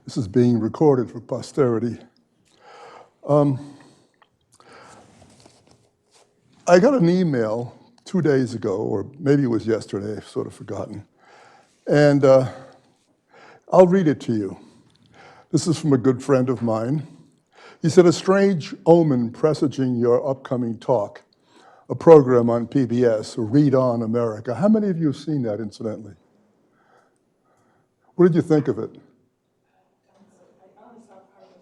This is being recorded for posterity. I got an email 2 days ago, or maybe it was yesterday, I've sort of forgotten. And I'll read it to you. This is from a good friend of mine. He said, "A strange omen presaging your upcoming talk, a program on PBS, Read On America." How many of you have seen that, incidentally? What did you think of it? I only saw part of it.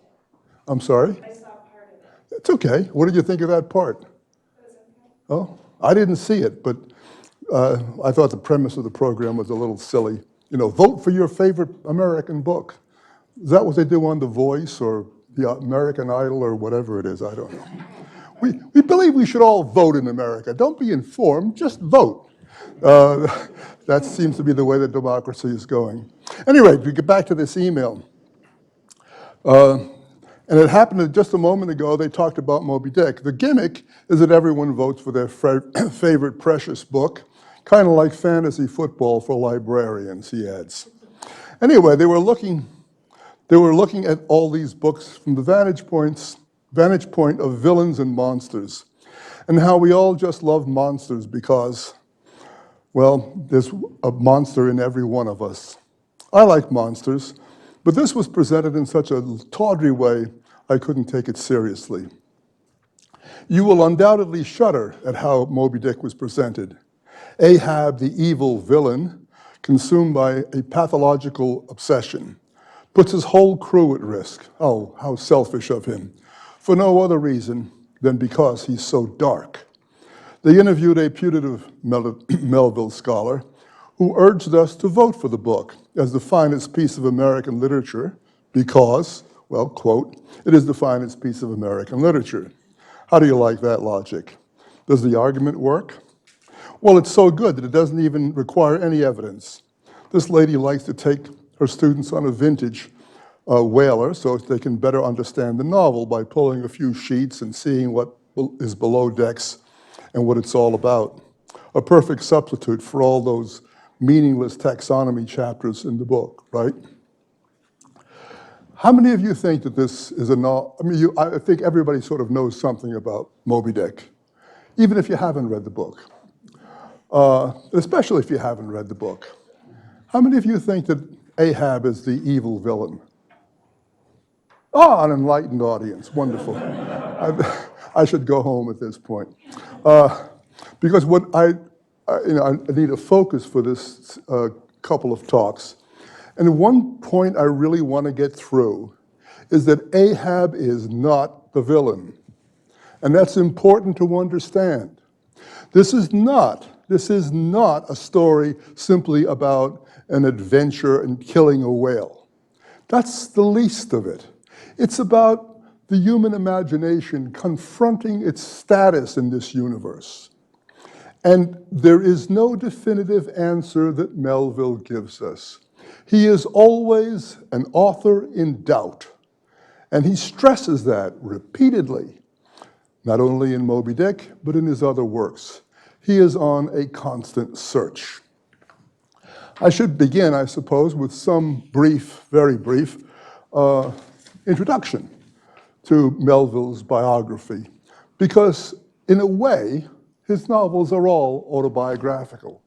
I'm sorry? I saw part of it. It's okay. What did you think of that part? It was okay. Oh, I didn't see it, but I thought the premise of the program was a little silly. You know, vote for your favorite American book. Is that what they do on The Voice or the American Idol or whatever it is? I don't know. We believe we should all vote in America. Don't be informed, just vote. That seems to be the way that democracy is going. Anyway, to get back to this email. And it happened that just a moment ago, they talked about Moby-Dick. The gimmick is that everyone votes for their favorite precious book, kind of like fantasy football for librarians, he adds. Anyway, they were looking at all these books from the vantage point of villains and monsters, and how we all just love monsters because, well, there's a monster in every one of us. I like monsters, but this was presented in such a tawdry way, I couldn't take it seriously. You will undoubtedly shudder at how Moby-Dick was presented. Ahab, the evil villain, consumed by a pathological obsession, puts his whole crew at risk. Oh, how selfish of him. For no other reason than because he's so dark. They interviewed a putative Melville scholar who urged us to vote for the book as the finest piece of American literature because, well, quote, "it is the finest piece of American literature." How do you like that logic? Does the argument work? Well, it's so good that it doesn't even require any evidence. This lady likes to take her students on a vintage whaler so they can better understand the novel by pulling a few sheets and seeing what is below decks and what it's all about. A perfect substitute for all those meaningless taxonomy chapters in the book, right? How many of you think that this is a novel? I mean, I think everybody sort of knows something about Moby-Dick, even if you haven't read the book, especially if you haven't read the book. How many of you think that Ahab is the evil villain? Oh, an enlightened audience, wonderful. I should go home at this point. Because what I need a focus for this couple of talks. And one point I really want to get through is that Ahab is not the villain. And that's important to understand. This is not a story simply about an adventure and killing a whale. That's the least of it. It's about the human imagination confronting its status in this universe. And there is no definitive answer that Melville gives us. He is always an author in doubt. And he stresses that repeatedly, not only in Moby-Dick, but in his other works. He is on a constant search. I should begin, I suppose, with some brief, very brief, introduction to Melville's biography, because in a way, his novels are all autobiographical,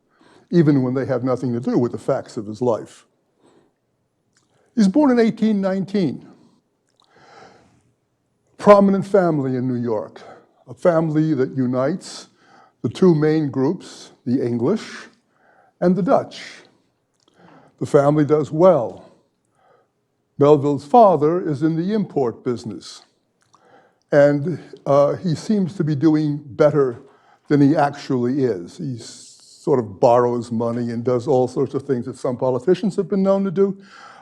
even when they have nothing to do with the facts of his life. He's born in 1819. Prominent family in New York, a family that unites the two main groups, the English and the Dutch. The family does well. Melville's father is in the import business, and he seems to be doing better than he actually is. He sort of borrows money and does all sorts of things that some politicians have been known to do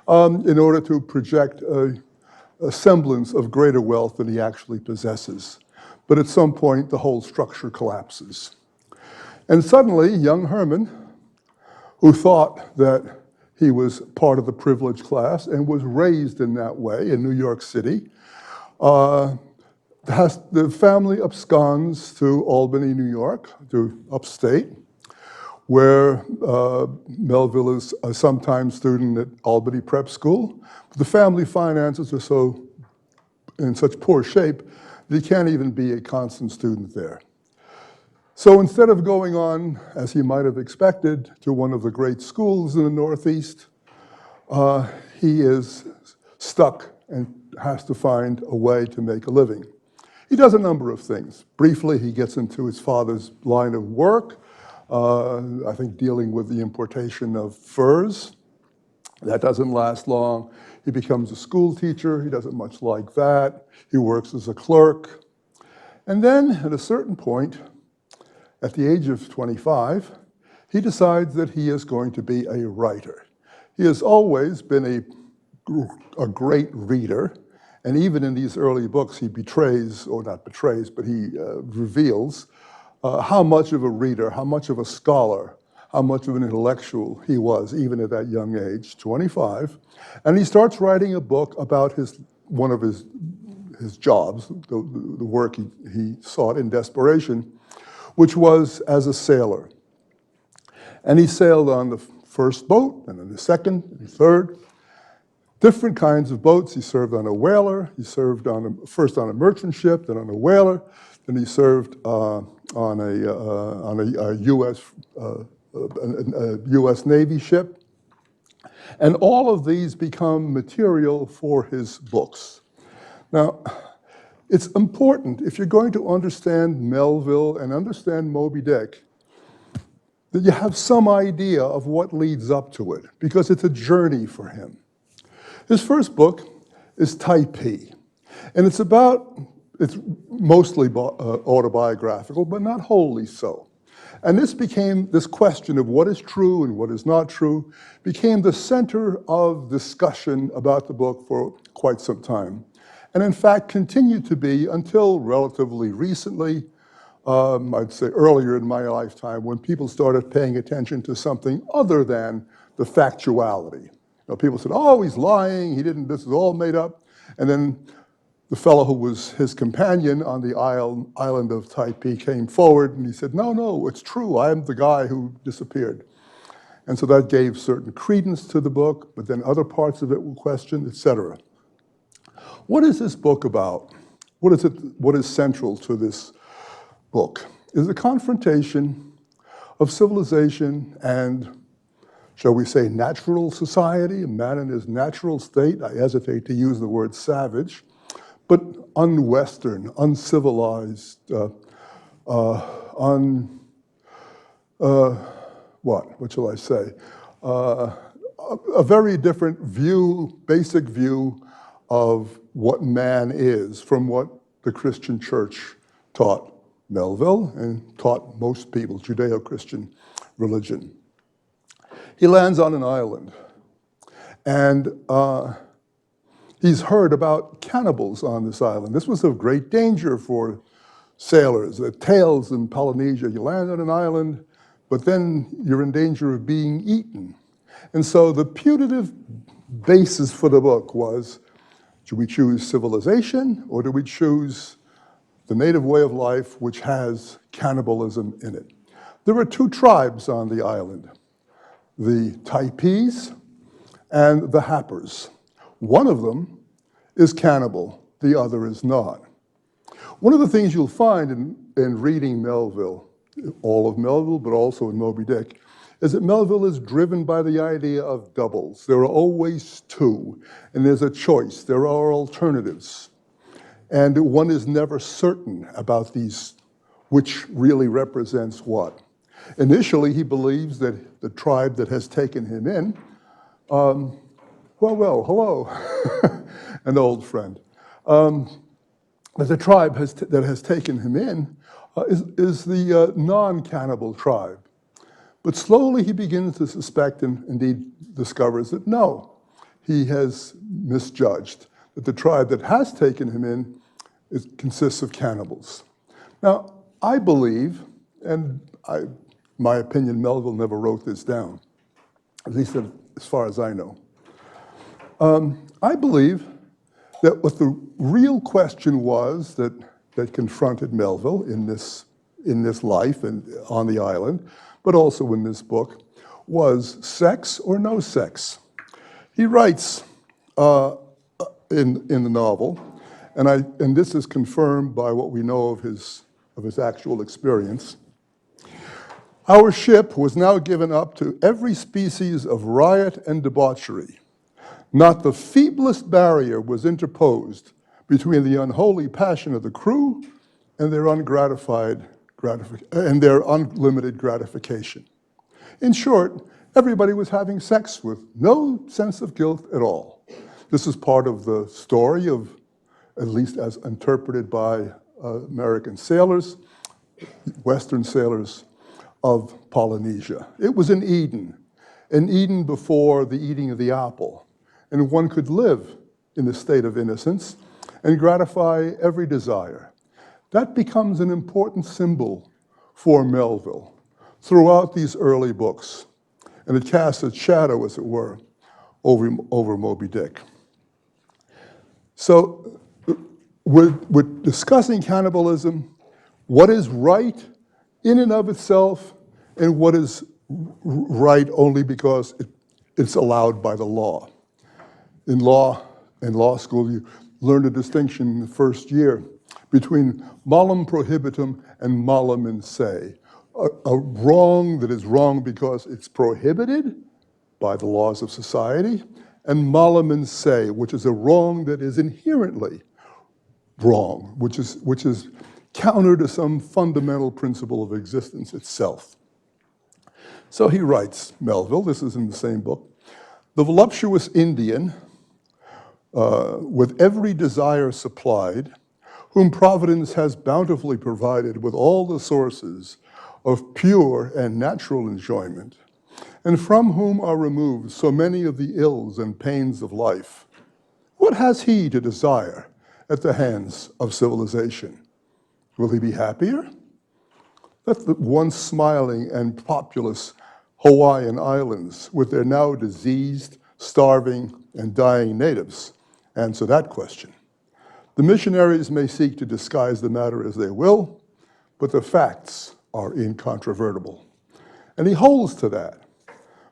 in order to project a semblance of greater wealth than he actually possesses. But at some point, the whole structure collapses. And suddenly, young Herman, who thought that he was part of the privileged class and was raised in that way in New York City, the family absconds to Albany, New York, to upstate, where Melville is a sometime student at Albany Prep School. But the family finances are in such poor shape that he can't even be a constant student there. So instead of going on, as he might have expected, to one of the great schools in the Northeast, he is stuck and has to find a way to make a living. He does a number of things. Briefly, he gets into his father's line of work, I think dealing with the importation of furs. That doesn't last long. He becomes a school teacher. He doesn't much like that. He works as a clerk. And then, at a certain point, at the age of 25, he decides that he is going to be a writer. He has always been a great reader, and even in these early books, he betrays, or not betrays, but he reveals how much of a reader, how much of a scholar, how much of an intellectual he was, even at that young age, 25. And he starts writing a book about one of his jobs, the work he sought in desperation, which was as a sailor. And he sailed on the first boat, and then the second, and the third. Different kinds of boats. He served on a whaler. He served first on a merchant ship, then on a whaler. Then he served on a U.S. Navy ship. And all of these become material for his books. Now, it's important, if you're going to understand Melville and understand Moby-Dick, that you have some idea of what leads up to it, because it's a journey for him. His first book is Typee, and it's mostly autobiographical, but not wholly so. And this question of what is true and what is not true became the center of discussion about the book for quite some time. And in fact, continued to be until relatively recently, I'd say earlier in my lifetime, when people started paying attention to something other than the factuality. You know, people said, oh, he's lying, this is all made up. And then the fellow who was his companion on the island of Typee came forward and he said, no, it's true, I am the guy who disappeared. And so that gave certain credence to the book, but then other parts of it were questioned, etc. What is this book about? What is central to this book? Is a confrontation of civilization and, shall we say, natural society, a man in his natural state. I hesitate to use the word savage, but un-Western, uncivilized, what shall I say? A very different view, basic view of what man is from what the Christian church taught Melville and taught most people, Judeo-Christian religion. He lands on an island, and he's heard about cannibals on this island. This was of great danger for sailors. The tales in Polynesia, you land on an island, but then you're in danger of being eaten. And so the putative basis for the book was, do we choose civilization or do we choose the native way of life which has cannibalism in it? There are two tribes on the island, the Typees and the Happers. One of them is cannibal, the other is not. One of the things you'll find in reading Melville, all of Melville, but also in Moby-Dick, is that Melville is driven by the idea of doubles. There are always two, and there's a choice. There are alternatives. And one is never certain about these, which really represents what. Initially, he believes that the tribe that has taken him in, hello, an old friend, that the tribe that has taken him in is the non-cannibal tribe. But slowly he begins to suspect, and indeed discovers that no, he has misjudged, that the tribe that has taken him in consists of cannibals. Now, I believe, and my opinion, Melville never wrote this down, at least as far as I know. I believe that what the real question was that confronted Melville in in this life and on the island, but also in this book, was sex or no sex. He writes in the novel, and this is confirmed by what we know of his actual experience. Our ship was now given up to every species of riot and debauchery. Not the feeblest barrier was interposed between the unholy passion of the crew and their unlimited gratification. In short, everybody was having sex with no sense of guilt at all. This is part of the story of, at least as interpreted by American sailors, Western sailors of Polynesia. It was an Eden before the eating of the apple, and one could live in the state of innocence and gratify every desire. That becomes an important symbol for Melville throughout these early books, and it casts a shadow, as it were, over Moby-Dick. So we're discussing cannibalism, what is right in and of itself, and what is right only because it's allowed by the law. In law school, you learn a distinction in the first year between malum prohibitum and malum in se. A wrong that is wrong because it's prohibited by the laws of society, and malum in se, which is a wrong that is inherently wrong, which is counter to some fundamental principle of existence itself. So he writes, Melville, this is in the same book, the voluptuous Indian, with every desire supplied, whom Providence has bountifully provided with all the sources of pure and natural enjoyment, and from whom are removed so many of the ills and pains of life, what has he to desire at the hands of civilization? Will he be happier? Let the once smiling and populous Hawaiian Islands, with their now diseased, starving, and dying natives, answer that question. The missionaries may seek to disguise the matter as they will, but the facts are incontrovertible. And he holds to that.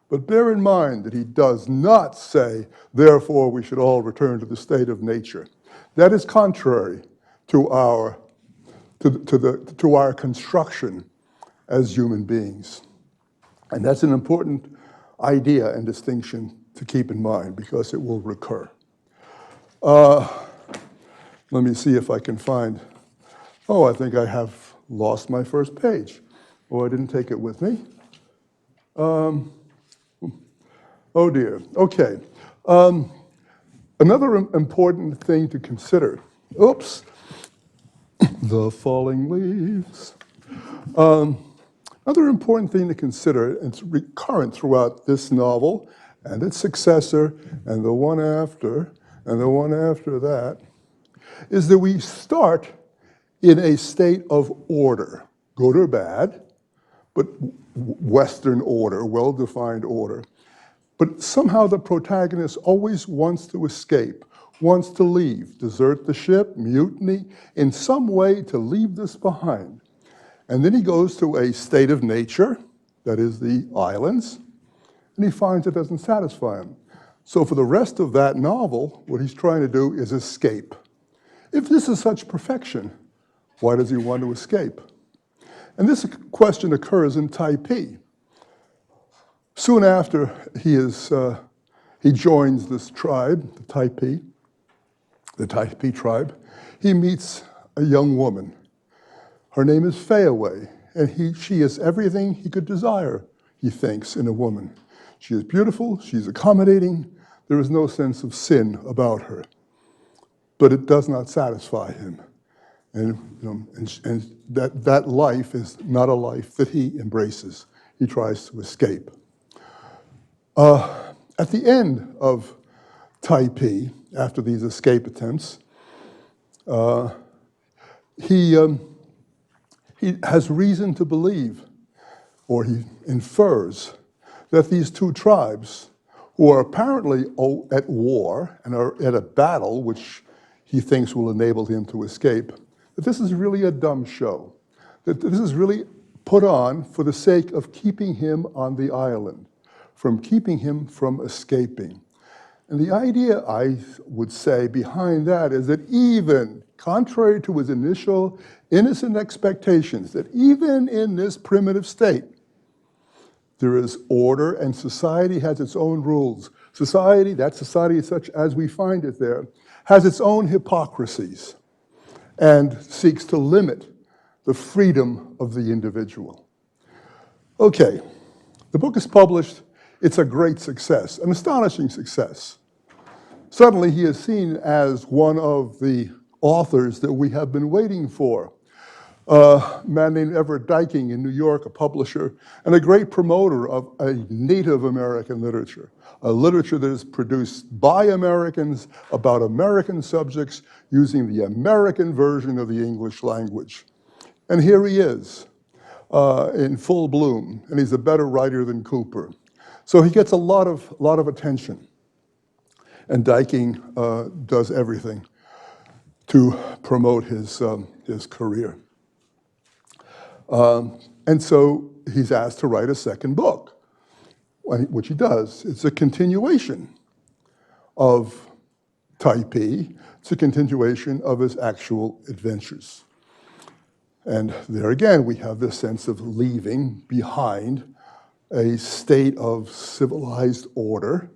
But bear in mind that he does not say, therefore we should all return to the state of nature. That is contrary to our construction as human beings. And that's an important idea and distinction to keep in mind because it will recur. Let me see if I can find, I think I have lost my first page. I didn't take it with me. Oh dear, okay. Another important thing to consider, the falling leaves. Another important thing to consider, and it's recurrent throughout this novel and its successor and the one after and the one after that, is that we start in a state of order, good or bad, but Western order, well-defined order. But somehow the protagonist always wants to escape, wants to leave, desert the ship, mutiny, in some way to leave this behind. And then he goes to a state of nature, that is the islands, and he finds it doesn't satisfy him. So for the rest of that novel, what he's trying to do is escape. If this is such perfection, why does he want to escape? And this question occurs in Taipei. Soon after he joins this tribe, the Taipei tribe, he meets a young woman. Her name is Fayaway, and she is everything he could desire, he thinks, in a woman. She is beautiful, she's accommodating, there is no sense of sin about her. But it does not satisfy him. And that life is not a life that he embraces. He tries to escape. At the end of Taipei, after these escape attempts, he has reason to believe, or he infers, that these two tribes, who are apparently at war and are at a battle, which he thinks will enable him to escape, that this is really a dumb show, that this is really put on for the sake of keeping him on the island, from keeping him from escaping. And the idea, I would say, behind that is that even, contrary to his initial innocent expectations, that even in this primitive state, there is order and society has its own rules. Society, that society such as we find it there, has its own hypocrisies and seeks to limit the freedom of the individual. Okay, the book is published. It's a great success, an astonishing success. Suddenly he is seen as one of the authors that we have been waiting for. A man named Everett Dyking in New York, a publisher, and a great promoter of a Native American literature, a literature that is produced by Americans about American subjects using the American version of the English language. And here he is in full bloom, and he's a better writer than Cooper. So he gets a lot of attention. And Dyking does everything to promote his career. And so he's asked to write a second book, which he does. It's a continuation of Typee. It's a continuation of his actual adventures. And there again, we have this sense of leaving behind a state of civilized order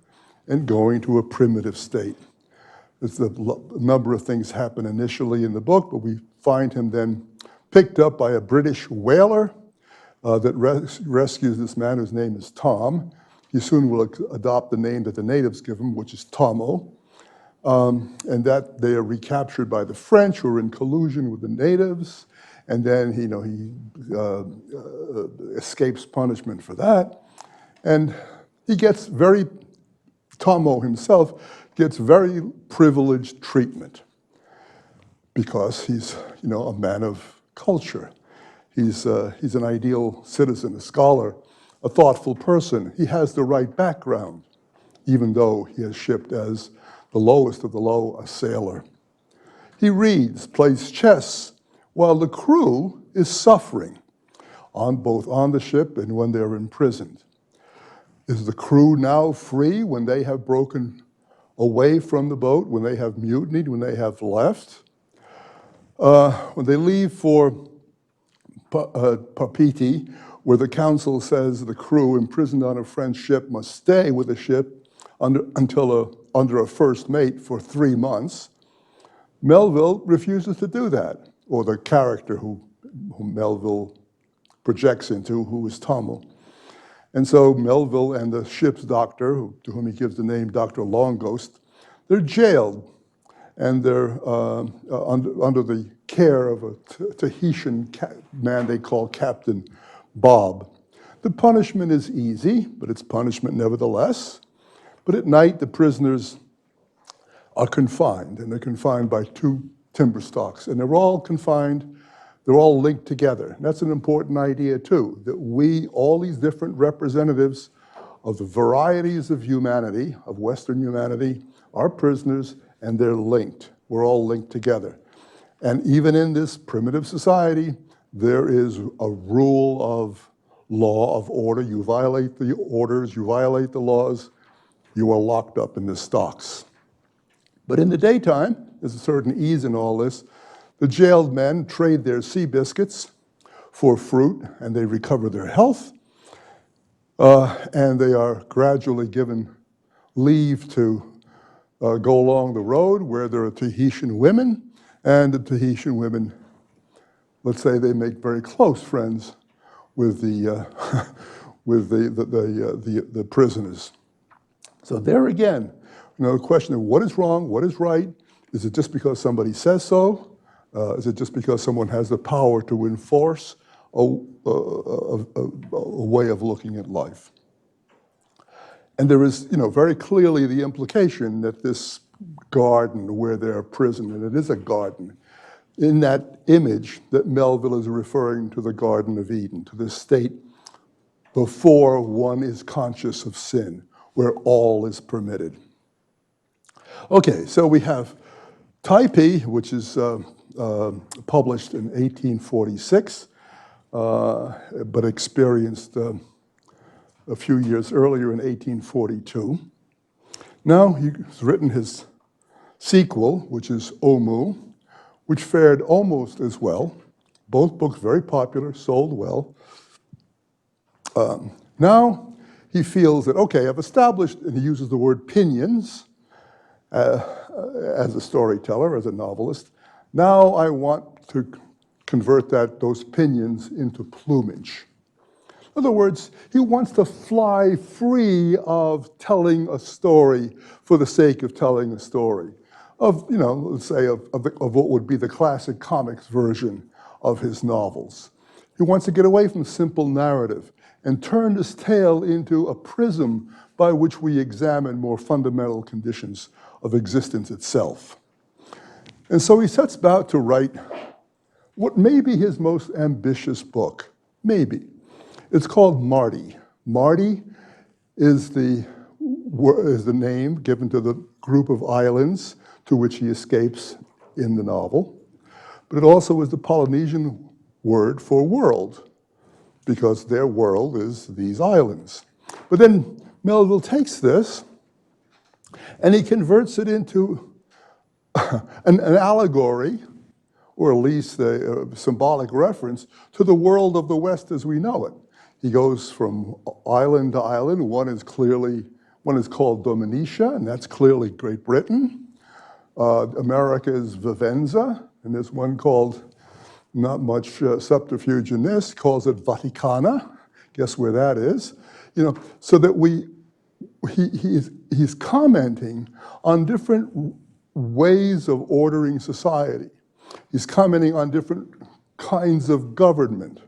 and going to a primitive state. There's a number of things happen initially in the book, but we find him then picked up by a British whaler that rescues this man whose name is Tom. He soon will adopt the name that the natives give him, which is Tomo. And that they are recaptured by the French, who are in collusion with the natives. And then he escapes punishment for that. And he gets Tomo himself gets very privileged treatment because he's a man of culture. He's an ideal citizen, a scholar, a thoughtful person. He has the right background, even though he is shipped as the lowest of the low, a sailor. He reads, plays chess, while the crew is suffering, both on the ship and when they're imprisoned. Is the crew now free when they have broken away from the boat, when they have mutinied, when they have left? When they leave for Papeete, where the council says the crew imprisoned on a French ship must stay with the ship under a first mate for 3 months, Melville refuses to do that, or the character who Melville projects into, who is Tomo. And so Melville and the ship's doctor, to whom he gives the name Dr. Longghost, they're jailed, and they're under the care of a Tahitian man they call Captain Bob. The punishment is easy, but it's punishment nevertheless. But at night, the prisoners are confined, and they're confined by 2 timber stalks, and they're all confined. They're all linked together. And that's an important idea, too, that we, all these different representatives of the varieties of humanity, of Western humanity, are prisoners, and they're linked. We're all linked together. And even in this primitive society, there is a rule of law, of order. You violate the orders, you violate the laws, you are locked up in the stocks. But in the daytime, there's a certain ease in all this. The jailed men trade their sea biscuits for fruit, and they recover their health, and they are gradually given leave to go along the road where there are Tahitian women, and the Tahitian women, let's say, they make very close friends with the the prisoners. So there again, the question of what is wrong, what is right? Is it just because somebody says so? Is it just because someone has the power to enforce a way of looking at life? And there is, very clearly the implication that this garden where they're imprisoned, and it is a garden, in that image that Melville is referring to the Garden of Eden, to this state before one is conscious of sin, where all is permitted. Okay, so we have Typee, which is published in 1846. but experienced a few years earlier in 1842. Now he's written his sequel, which is Omoo, which fared almost as well. Both books very popular, sold well. Now he feels that, okay, I've established, and he uses the word pinions as a storyteller, as a novelist. Now I want to convert those pinions into plumage. In other words, he wants to fly free of telling a story for the sake of telling a story, of, let's say, of what would be the classic comics version of his novels. He wants to get away from simple narrative and turn his tale into a prism by which we examine more fundamental conditions of existence itself. And so he sets about to write what may be his most ambitious book, maybe. It's called Mardi. Mardi is the name given to the group of islands to which he escapes in the novel. But it also is the Polynesian word for world, because their world is these islands. But then Melville takes this and he converts it into an allegory, or at least a symbolic reference to the world of the West as we know it. He goes from island to island. One is called Dominica, and that's clearly Great Britain. America is Vivenza, and there's one called, not much subterfuge in this, calls it Vaticana. Guess where that is? So that he's commenting on different ways of ordering society. He's commenting on different kinds of government,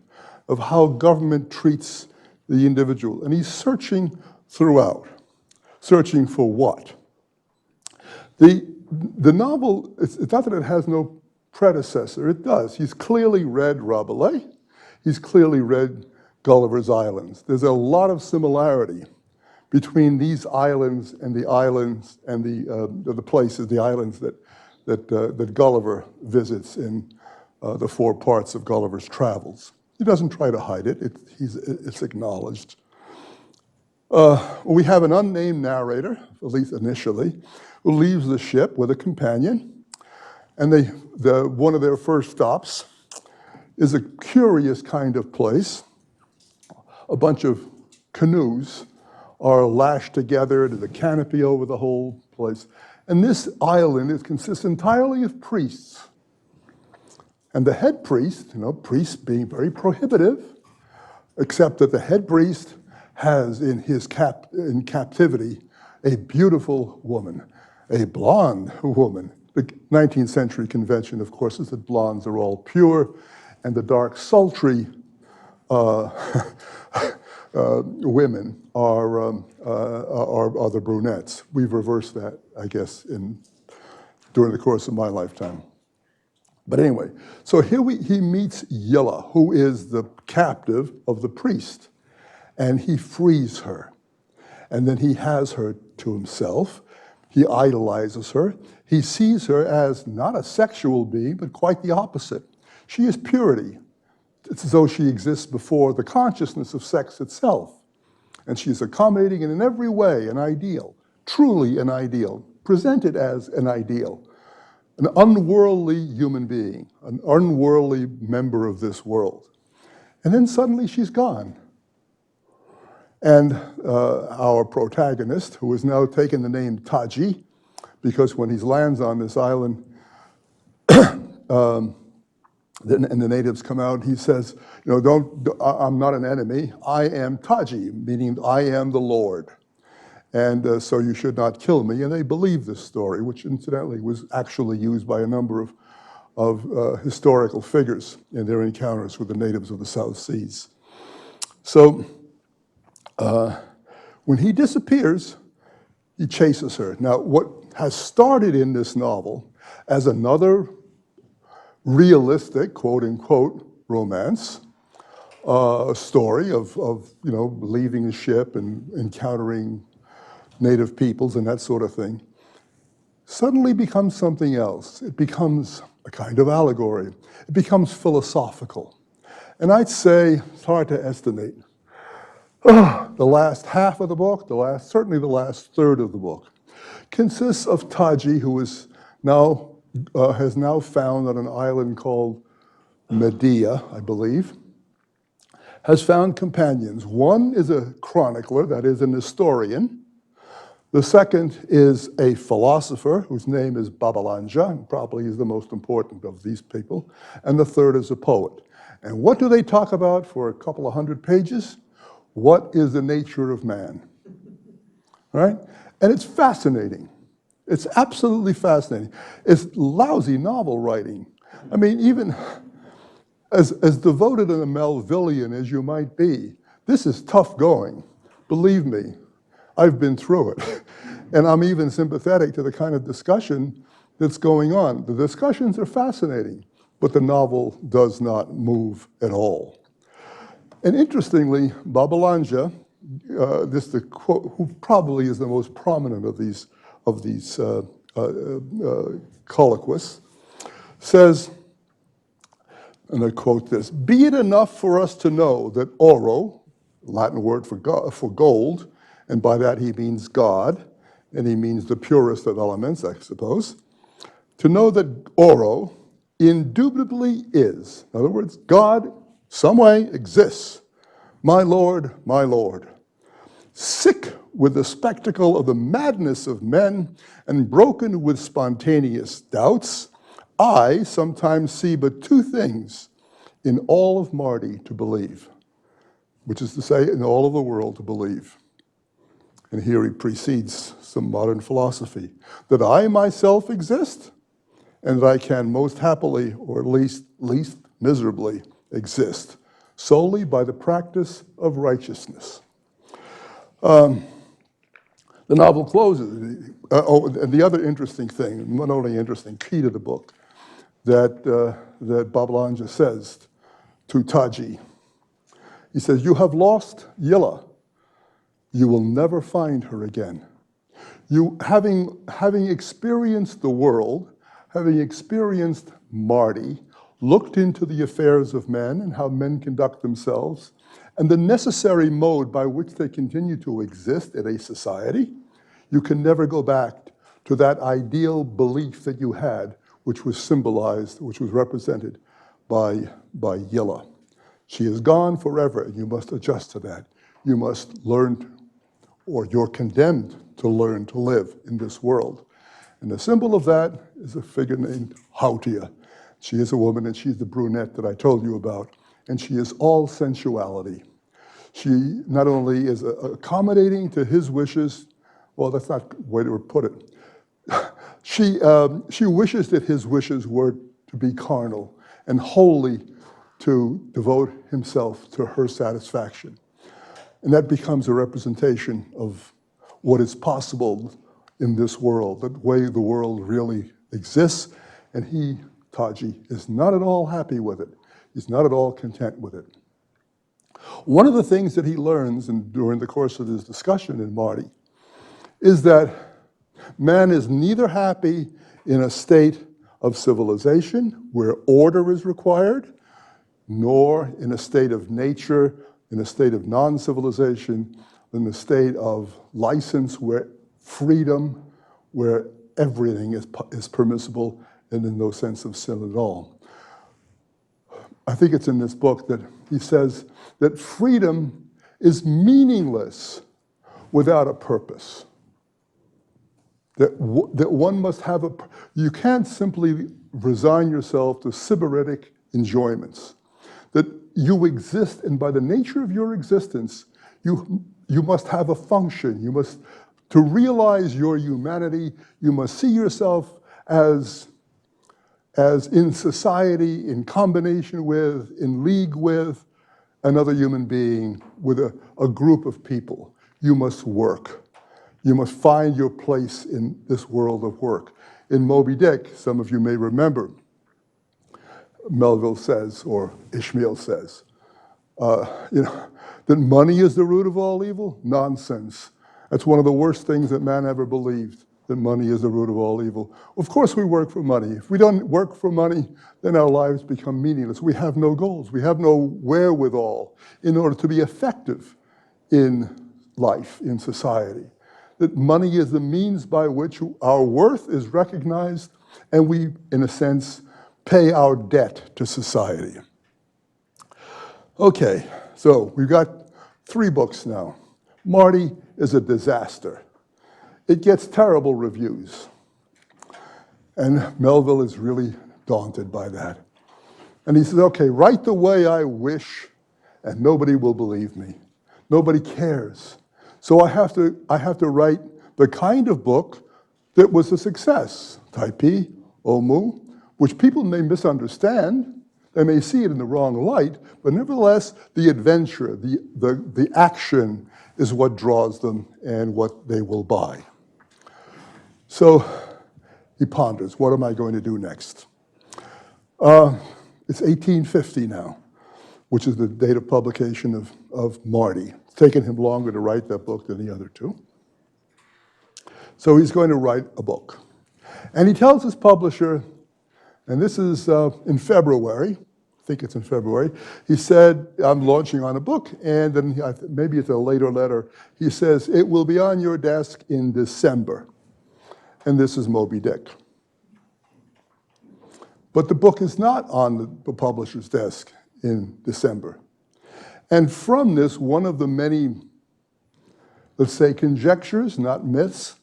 of how government treats the individual. And he's searching throughout. Searching for what? The novel, it's not that it has no predecessor, it does. He's clearly read Rabelais. He's clearly read Gulliver's Islands. There's a lot of similarity between these islands and the islands and the places, the islands that Gulliver visits in the 4 parts of Gulliver's Travels. He doesn't try to hide it. It's acknowledged. We have an unnamed narrator, at least initially, who leaves the ship with a companion, and one of their first stops is a curious kind of place. A bunch of canoes are lashed together, there's a canopy over the whole place. And this island consists entirely of priests. And the head priest, priests being very prohibitive, except that the head priest has in captivity a beautiful woman, a blonde woman. The 19th century convention, of course, is that blondes are all pure, and the dark, sultry women are the brunettes. We've reversed that, I guess, during the course of my lifetime. But anyway, so here he meets Yilla, who is the captive of the priest, and he frees her. And then he has her to himself. He idolizes her. He sees her as not a sexual being, but quite the opposite. She is purity. It's as though she exists before the consciousness of sex itself. And she's accommodating and in every way an ideal, truly an ideal, presented as an ideal. An unworldly human being, an unworldly member of this world. And then suddenly she's gone. And our protagonist, who has now taken the name Taji, because when he lands on this island, and the natives come out, he says, I'm not an enemy, I am Taji, meaning I am the Lord. And so you should not kill me. And they believe this story, which incidentally was actually used by a number of historical figures in their encounters with the natives of the South Seas. So when he disappears, he chases her. Now, what has started in this novel as another realistic, quote unquote, romance, a story of leaving a ship and encountering native peoples and that sort of thing, suddenly becomes something else. It becomes a kind of allegory. It becomes philosophical. And I'd say, it's hard to estimate, the last half of the book, certainly the last third of the book, consists of Taji, who is now, has now found on an island called Medea, I believe, has found companions. One is a chronicler, that is an historian. The second is a philosopher whose name is Babbalanja, and probably is the most important of these people. And the third is a poet. And what do they talk about for a couple of hundred pages? What is the nature of man? Right? And it's fascinating. It's absolutely fascinating. It's lousy novel writing. I mean, even as devoted and a Melvillian as you might be, this is tough going. Believe me, I've been through it. And I'm even sympathetic to the kind of discussion that's going on. The discussions are fascinating, but the novel does not move at all. And interestingly, Babbalanja, who probably is the most prominent of these colloquists, says, and I quote this, "Be it enough for us to know that oro," Latin word for gold, and by that he means God, and he means the purest of elements, I suppose, to know that oro indubitably is, in other words, God some way exists, my Lord, sick with the spectacle of the madness of men and broken with spontaneous doubts, I sometimes see but two things in all of Mardi to believe, which is to say, in all of the world to believe. And here he precedes some modern philosophy, that I myself exist, and that I can most happily, or at least miserably, exist, solely by the practice of righteousness. The novel closes. And the other interesting thing, not only interesting, key to the book, that Babbalanja says to Taji, he says, "You have lost Yilla. You will never find her again. You, having experienced the world, having experienced Mardi, looked into the affairs of men and how men conduct themselves, and the necessary mode by which they continue to exist in a society, you can never go back to that ideal belief that you had, which was symbolized, which was represented by Yilla. She is gone forever, and you must adjust to that. You must learn, or you're condemned to learn to live in this world." And the symbol of that is a figure named Hautia. She is a woman, and she's the brunette that I told you about, and she is all sensuality. She not only is accommodating to his wishes, well, that's not the way to put it. She wishes that his wishes were to be carnal and wholly to devote himself to her satisfaction. And that becomes a representation of what is possible in this world, the way the world really exists. And he, Taji, is not at all happy with it. He's not at all content with it. One of the things that he learns during the course of his discussion in Mardi is that man is neither happy in a state of civilization where order is required, nor in a state of nature, in a state of non-civilization, in a state of license where freedom, where everything is permissible and in no sense of sin at all. I think it's in this book that he says that freedom is meaningless without a purpose. That one must have you can't simply resign yourself to sybaritic enjoyments. That you exist, and by the nature of your existence, you must have a function. You must, to realize your humanity, you must see yourself as in society, in combination with, in league with another human being, with a group of people. You must work. You must find your place in this world of work. In Moby-Dick, some of you may remember, Melville says, or Ishmael says, that money is the root of all evil? Nonsense. That's one of the worst things that man ever believed, that money is the root of all evil. Of course we work for money. If we don't work for money, then our lives become meaningless. We have no goals. We have no wherewithal in order to be effective in life, in society. That money is the means by which our worth is recognized and we, in a sense, pay our debt to society. Okay, so we've got 3 books now. Mardi is a disaster. It gets terrible reviews. And Melville is really daunted by that. And he says, okay, write the way I wish, and nobody will believe me. Nobody cares. So I have to write the kind of book that was a success. Type Omoo, which people may misunderstand. They may see it in the wrong light, but nevertheless, the adventure, the action is what draws them and what they will buy. So he ponders, what am I going to do next? It's 1850 now, which is the date of publication of Mardi. It's taken him longer to write that book than the other 2. So he's going to write a book. And he tells his publisher, and this is in February, I think it's in February, he said, I'm launching on a book, and then maybe it's a later letter, he says, it will be on your desk in December. And this is Moby-Dick. But the book is not on the publisher's desk in December. And from this, one of the many, let's say, conjectures, not myths,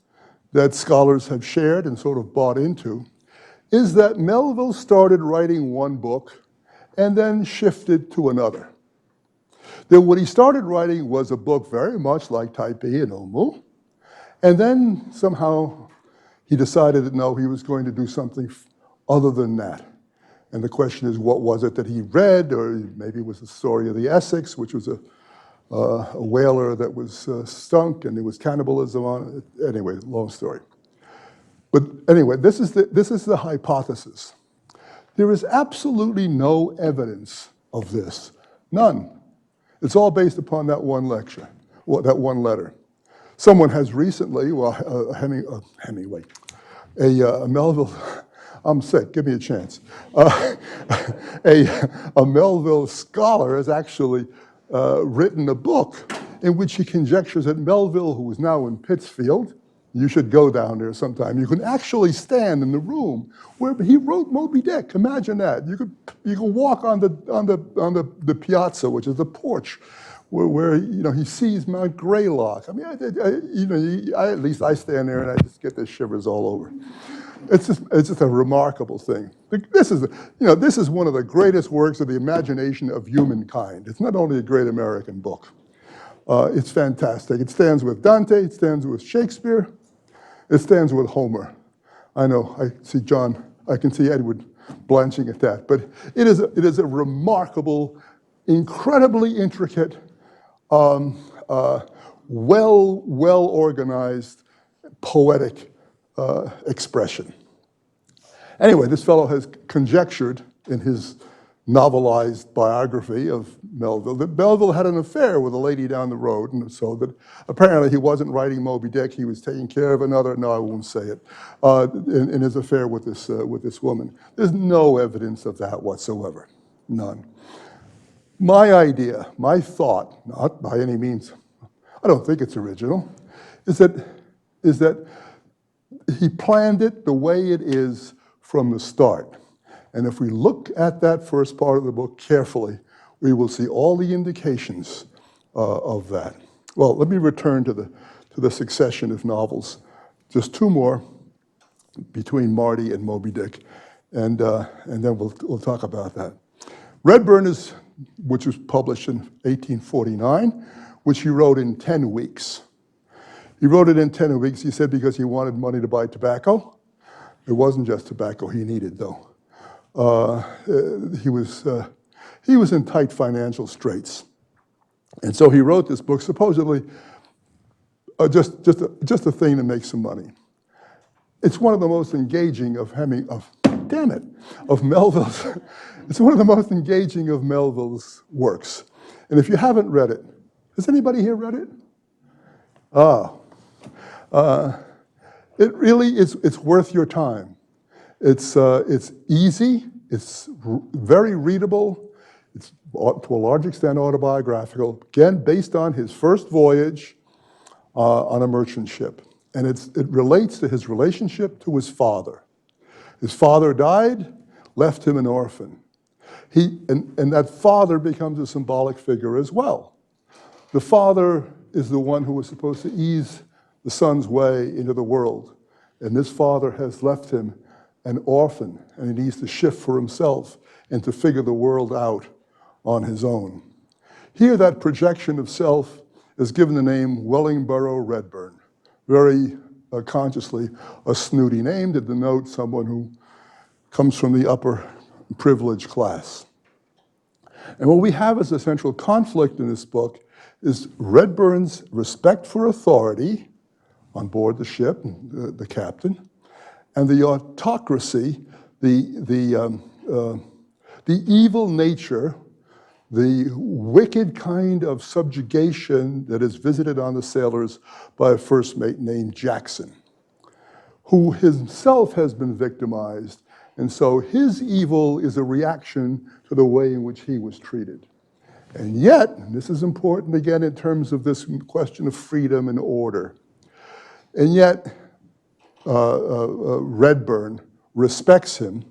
that scholars have shared and sort of bought into, is that Melville started writing one book and then shifted to another. That what he started writing was a book very much like Type and Omoo, and then somehow he decided that no, he was going to do something other than that. And the question is, what was it that he read? Or maybe it was the story of the Essex, which was a whaler that was stunk, and there was cannibalism on it. Anyway, long story. But anyway, this is the hypothesis. There is absolutely no evidence of this, none. It's all based upon that one lecture, that one letter. Someone has recently, Hemingway, a Melville, I'm sick, give me a chance. A Melville scholar has actually written a book in which he conjectures that Melville, who is now in Pittsfield, you should go down there sometime. You can actually stand in the room where he wrote Moby-Dick. Imagine that. You can walk on the piazza, which is the porch, where he sees Mount Greylock. I mean, at least I stand there and I just get the shivers all over. It's just a remarkable thing. This is one of the greatest works of the imagination of humankind. It's not only a great American book. It's fantastic. It stands with Dante. It stands with Shakespeare. It stands with Homer. I know. I see John. I can see Edward blanching at that. But it is a remarkable, incredibly intricate, well-organized, poetic expression. Anyway, this fellow has conjectured in his novelized biography of Melville that Melville had an affair with a lady down the road, and so that apparently he wasn't writing Moby-Dick, he was taking care of another, no, I won't say it, in his affair with this woman. There's no evidence of that whatsoever, none. My idea, my thought, not by any means, I don't think it's original, is that he planned it the way it is from the start. And if we look at that first part of the book carefully, we will see all the indications of that. Well, let me return to the succession of novels. Just 2 more between Mardi and Moby-Dick, and then we'll talk about that. Redburn which was published in 1849, which he wrote in 10 weeks. He wrote it in 10 weeks, he said, because he wanted money to buy tobacco. It wasn't just tobacco he needed, though. He was in tight financial straits. And so he wrote this book, supposedly just a thing to make some money. It's one of the most engaging of Melville's, it's one of the most engaging of Melville's works. And if you haven't read it, has anybody here read it? It really is, it's worth your time. It's easy, it's very readable, it's to a large extent autobiographical, again, based on his first voyage on a merchant ship. And it relates to his relationship to his father. His father died, left him an orphan. And that father becomes a symbolic figure as well. The father is the one who was supposed to ease the son's way into the world. And this father has left him an orphan, and he needs to shift for himself and to figure the world out on his own. Here, that projection of self is given the name Wellingborough Redburn, very consciously a snooty name to denote someone who comes from the upper privileged class. And what we have as a central conflict in this book is Redburn's respect for authority on board the ship, the captain, and the autocracy, the evil nature, the wicked kind of subjugation that is visited on the sailors by a first mate named Jackson, who himself has been victimized, and so his evil is a reaction to the way in which he was treated. And yet, and this is important again in terms of this question of freedom and order, and yet Redburn respects him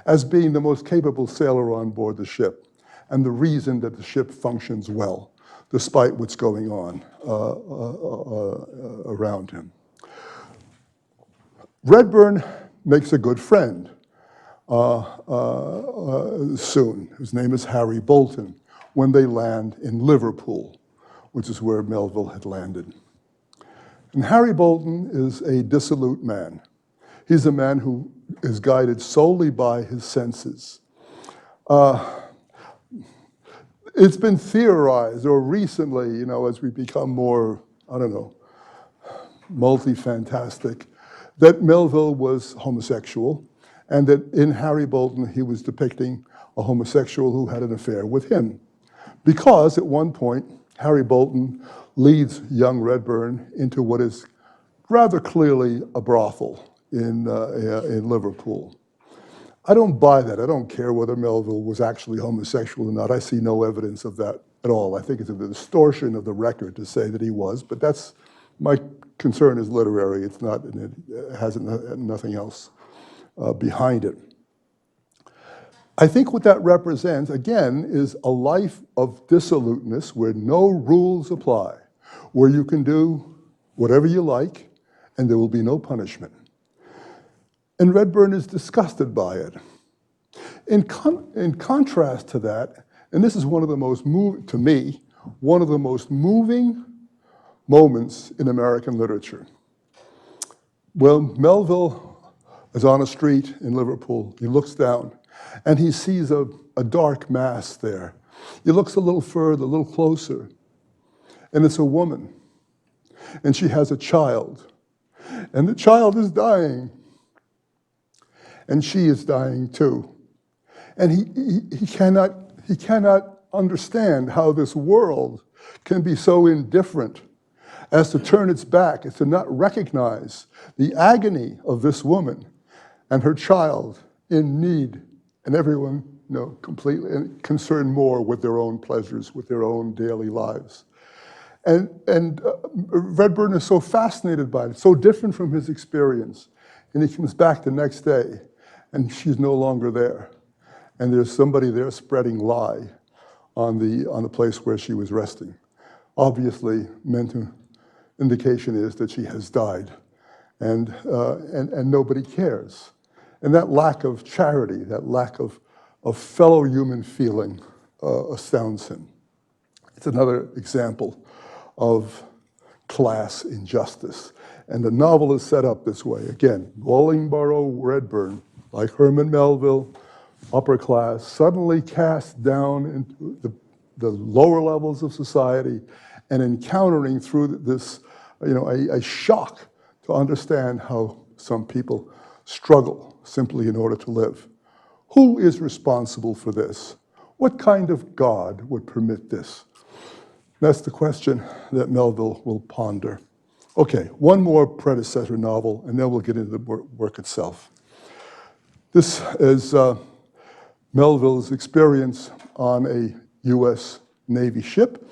as being the most capable sailor on board the ship and the reason that the ship functions well, despite what's going on around him. Redburn makes a good friend soon. His name is Harry Bolton, when they land in Liverpool, which is where Melville had landed. And Harry Bolton is a dissolute man. He's a man who is guided solely by his senses. It's been theorized, or recently, as we become more, multi-fantastic, that Melville was homosexual, and that in Harry Bolton he was depicting a homosexual who had an affair with him. Because at one point, Harry Bolton leads young Redburn into what is rather clearly a brothel in Liverpool. I don't buy that. I don't care whether Melville was actually homosexual or not. I see no evidence of that at all. I think it's a distortion of the record to say that he was, but that's, my concern is literary. It's not, it has nothing else behind it. I think what that represents, again, is a life of dissoluteness where no rules apply, where you can do whatever you like and there will be no punishment. And Redburn is disgusted by it. In contrast to that, and this is one of the most to me, one of the most moving moments in American literature. Well, Melville is on a street in Liverpool. He looks down and he sees a dark mass there. He looks a little further, a little closer, and it's a woman. And she has a child. And the child is dying. And she is dying too. And he cannot understand how this world can be so indifferent as to turn its back, as to not recognize the agony of this woman and her child in need, and everyone, completely concerned more with their own pleasures, with their own daily lives. And Redburn is so fascinated by it, so different from his experience. And he comes back the next day, and she's no longer there. And there's somebody there spreading lie on the place where she was resting. Obviously, indication is that she has died, and nobody cares. And that lack of charity, that lack of fellow human feeling astounds him. It's another example of class injustice. And the novel is set up this way. Again, Wellingborough Redburn, like Herman Melville, upper class, suddenly cast down into the lower levels of society and encountering through this, a shock to understand how some people struggle simply in order to live. Who is responsible for this? What kind of God would permit this? That's the question that Melville will ponder Okay, one more predecessor novel, and then we'll get into the work itself. This is Melville's experience on a U.S. Navy ship,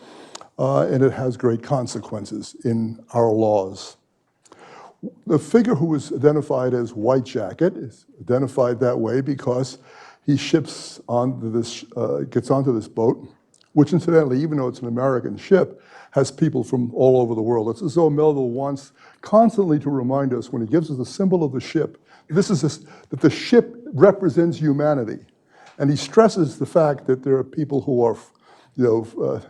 and it has great consequences in our laws. The figure who is identified as White Jacket is identified that way because he ships onto this, gets onto this boat, which incidentally, even though it's an American ship, has people from all over the world. It's as though Melville wants constantly to remind us, when he gives us the symbol of the ship, that the ship represents humanity. And he stresses the fact that there are people who are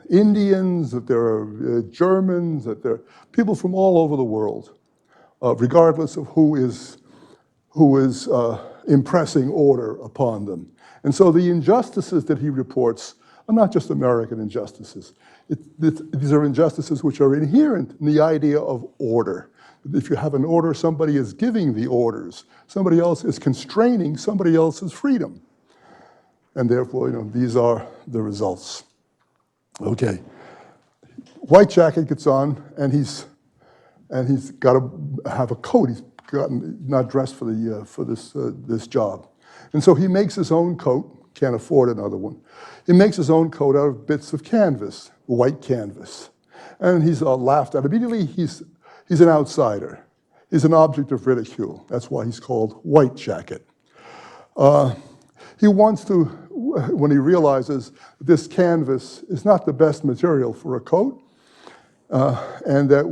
Indians, that there are Germans, that there are people from all over the world, regardless of who is impressing order upon them. And so the injustices that he reports are not just American injustices. These are injustices which are inherent in the idea of order. If you have an order, somebody is giving the orders. Somebody else is constraining somebody else's freedom. And therefore, these are the results. Okay. White Jacket gets on, and he's got to have a coat. He's not dressed for this job. And so he makes his own coat, can't afford another one. He makes his own coat out of bits of canvas, white canvas. And he's laughed at. Immediately, he's an outsider. He's an object of ridicule. That's why he's called White Jacket. He wants to, when he realizes this canvas is not the best material for a coat, and that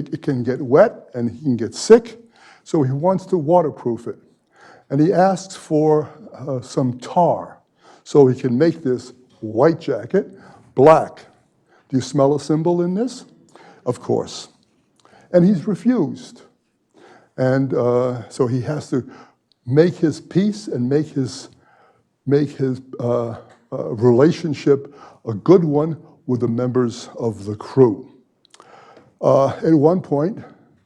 it can get wet and he can get sick, so he wants to waterproof it. And he asks for some tar so he can make this white jacket black. Do you smell a symbol in this? Of course. And he's refused. And so he has to make his peace and make his relationship a good one with the members of the crew. At one point,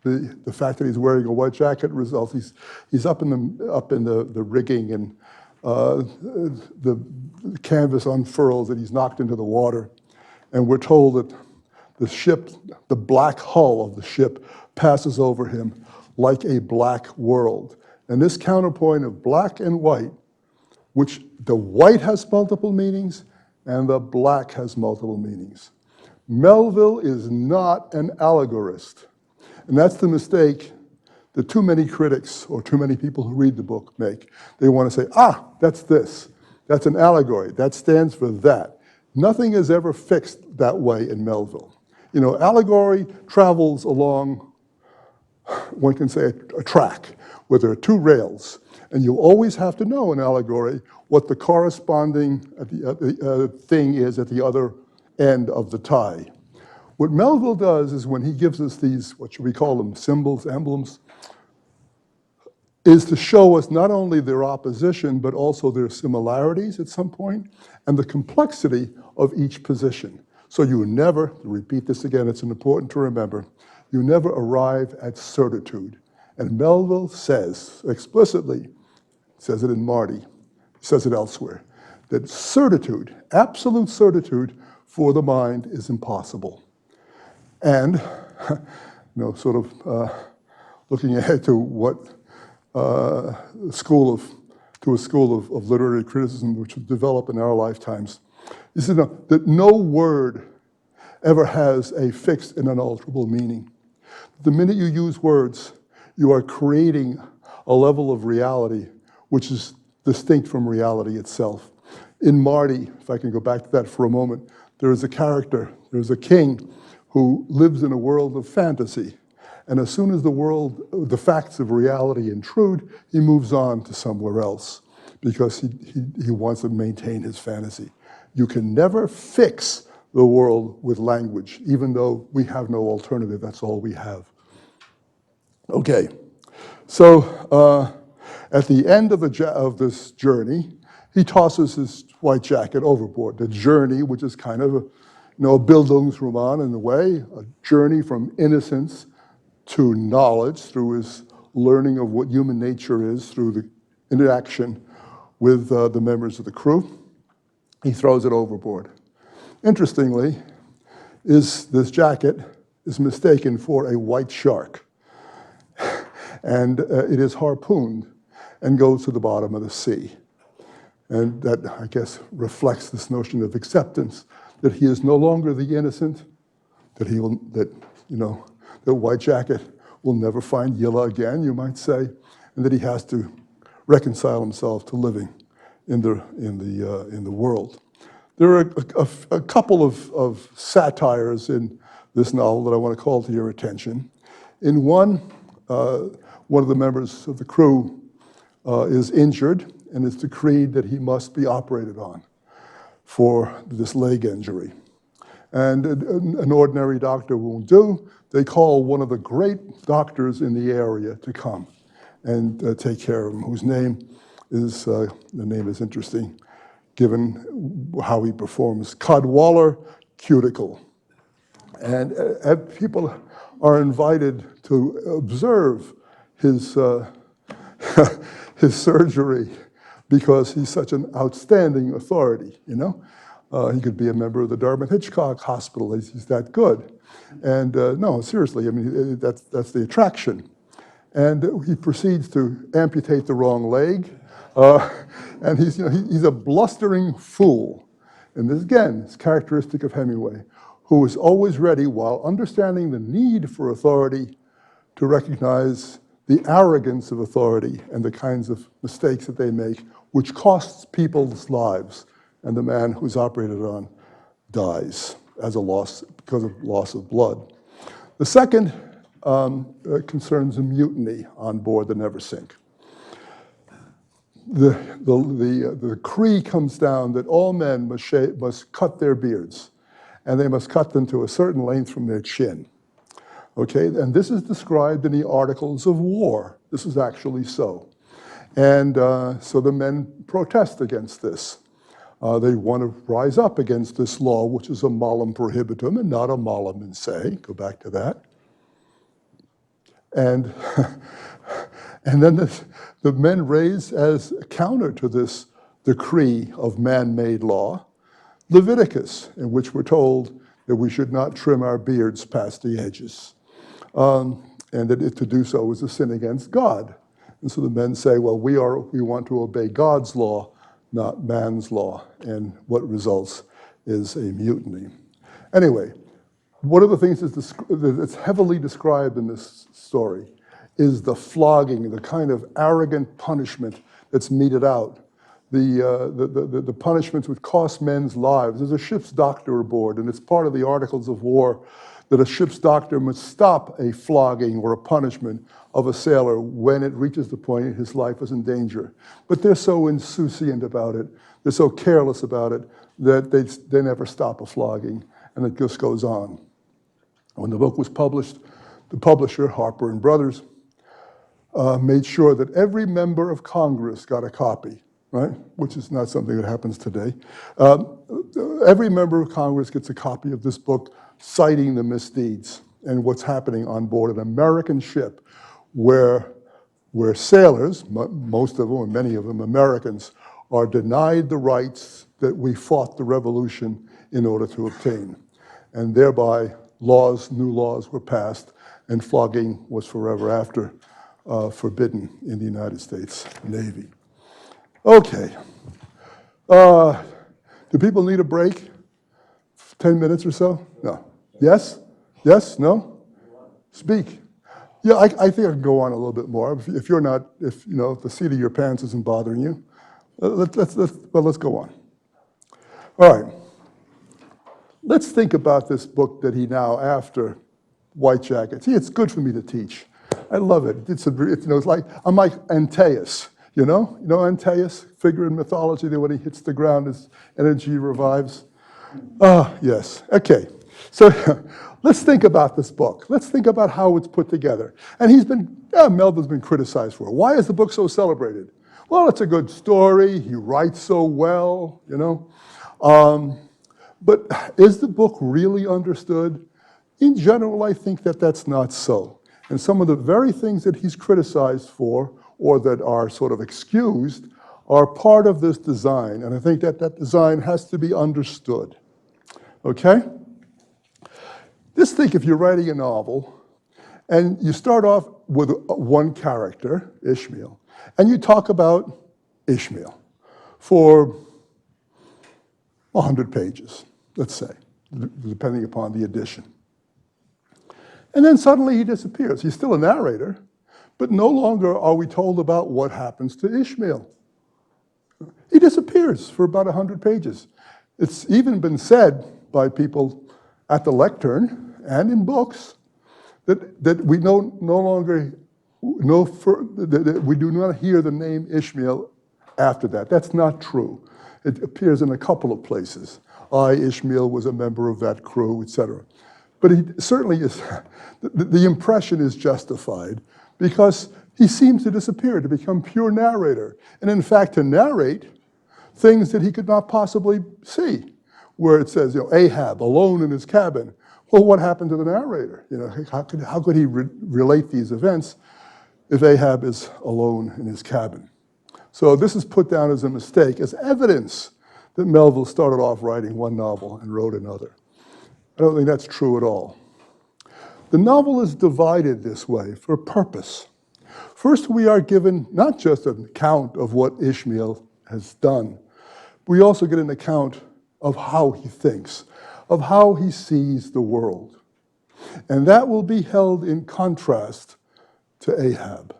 the fact that he's wearing a white jacket results. He's up in the rigging, and the canvas unfurls, and he's knocked into the water. And we're told that the ship, the black hull of the ship, passes over him like a black world. And this counterpoint of black and white, which the white has multiple meanings and the black has multiple meanings. Melville is not an allegorist. And that's the mistake that too many critics or too many people who read the book make. They want to say, that's this. That's an allegory. That stands for that. Nothing is ever fixed that way in Melville. Allegory travels along, one can say, a track where there are two rails. And you always have to know in allegory what the corresponding thing is at the other end of the tie. What Melville does is, when he gives us these, what should we call them, symbols, emblems, is to show us not only their opposition, but also their similarities at some point, and the complexity of each position. So you never, to repeat this again, it's important to remember, you never arrive at certitude. And Melville says explicitly, says it in Mardi, says it elsewhere, that certitude, absolute certitude for the mind is impossible. And, sort of looking ahead to what a school of literary criticism which will develop in our lifetimes, is that no word ever has a fixed and unalterable meaning. The minute you use words, you are creating a level of reality which is distinct from reality itself. In Mardi, if I can go back to that for a moment, there is a character, there's a king who lives in a world of fantasy. And as soon as the facts of reality intrude, he moves on to somewhere else because he wants to maintain his fantasy. You can never fix the world with language, even though we have no alternative. That's all we have. Okay, so at the end of this journey, he tosses his white jacket overboard. The journey, which is kind of a Bildungsroman in a way, a journey from innocence to knowledge through his learning of what human nature is through the interaction with the members of the crew. He throws it overboard. Interestingly, is this jacket is mistaken for a white shark. And it is harpooned and goes to the bottom of the sea. And that, I guess, reflects this notion of acceptance, that he is no longer the innocent, that that White Jacket will never find Yilla again, you might say, and that he has to reconcile himself to living in the world. There are a couple of satires in this novel that I want to call to your attention. In one of the members of the crew is injured, and it's decreed that he must be operated on for this leg injury. And an ordinary doctor won't do. They call one of the great doctors in the area to come and take care of him, whose name is, the name is interesting, given how he performs, Cadwallader Cuticle. And people are invited to observe his, his surgery because he's such an outstanding authority, you know? He could be a member of the Dartmouth-Hitchcock Hospital. He's that good. And no, seriously, I mean, that's the attraction. And he proceeds to amputate the wrong leg. And he's a blustering fool. And this, again, is characteristic of Hemingway, who is always ready, while understanding the need for authority, to recognize the arrogance of authority and the kinds of mistakes that they make, which costs people's lives. And the man who's operated on dies as a loss, because of loss of blood. The second concerns a mutiny on board the Neversink. The decree comes down that all men must cut their beards, and they must cut them to a certain length from their chin. Okay, and this is described in the Articles of War. This is actually so. And so the men protest against this. They want to rise up against this law, which is a malum prohibitum and not a malum in se. Go back to that. And, and then the men raise as a counter to this decree of man-made law, Leviticus, in which we're told that we should not trim our beards past the edges. And that to do so is a sin against God. And so the men say, well, we want to obey God's law, not man's law, and what results is a mutiny. Anyway, one of the things that's heavily described in this story is the flogging, the kind of arrogant punishment that's meted out. The punishments which cost men's lives. There's a ship's doctor aboard, and it's part of the Articles of War that a ship's doctor must stop a flogging or a punishment of a sailor when it reaches the point his life is in danger. But they're so insouciant about it, they're so careless about it, that they never stop a flogging, and it just goes on. When the book was published, the publisher, Harper and Brothers, made sure that every member of Congress got a copy, right? Which is not something that happens today. Every member of Congress gets a copy of this book citing the misdeeds and what's happening on board an American ship where sailors, most of them, or many of them, Americans, are denied the rights that we fought the revolution in order to obtain. And thereby, new laws were passed, and flogging was forever after forbidden in the United States Navy. Okay. Do people need a break? 10 minutes or so? No. Yes? Yes? No? Speak. Yeah, I think I can go on a little bit more. If you're not, if the seat of your pants isn't bothering you, let's go on. All right. Let's think about this book that he now, after White Jacket. See, it's good for me to teach. I love it. It's like, I'm like Antaeus, you know Antaeus, figure in mythology that when he hits the ground, his energy revives. Yes, okay. So let's think about this book. Let's think about how it's put together. And Melville's been criticized for it. Why is the book so celebrated? Well, it's a good story. He writes so well, But is the book really understood? In general, I think that that's not so. And some of the very things that he's criticized for, or that are sort of excused, are part of this design. And I think that design has to be understood. Okay? Just think if you're writing a novel, and you start off with one character, Ishmael, and you talk about Ishmael for 100 pages, let's say, depending upon the edition. And then suddenly he disappears. He's still a narrator, but no longer are we told about what happens to Ishmael. He disappears for about 100 pages. It's even been said by people at the lectern and in books that we no longer know, that we do not hear the name Ishmael after that. That's not true. It appears in a couple of places. I, Ishmael, was a member of that crew, etc. But he certainly is, the impression is justified because he seems to disappear, to become pure narrator. And in fact, to narrate things that he could not possibly see, where it says, Ahab alone in his cabin. Well, what happened to the narrator? How could he relate these events if Ahab is alone in his cabin? So this is put down as a mistake, as evidence that Melville started off writing one novel and wrote another. I don't think that's true at all. The novel is divided this way for a purpose. First, we are given not just an account of what Ishmael has done, we also get an account of how he thinks, of how he sees the world. And that will be held in contrast to Ahab.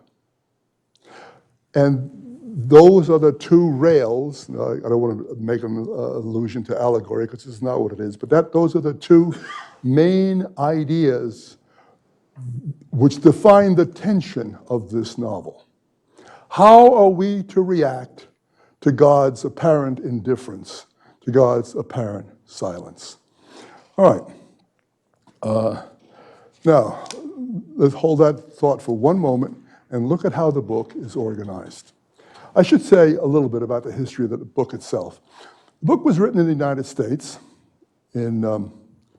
And those are the two rails. I don't want to make an allusion to allegory because it's not what it is, but those are the two main ideas which define the tension of this novel. How are we to react to God's apparent indifference, to God's apparent silence? All right. Now, let's hold that thought for one moment and look at how the book is organized. I should say a little bit about the history of the book itself. The book was written in the United States, in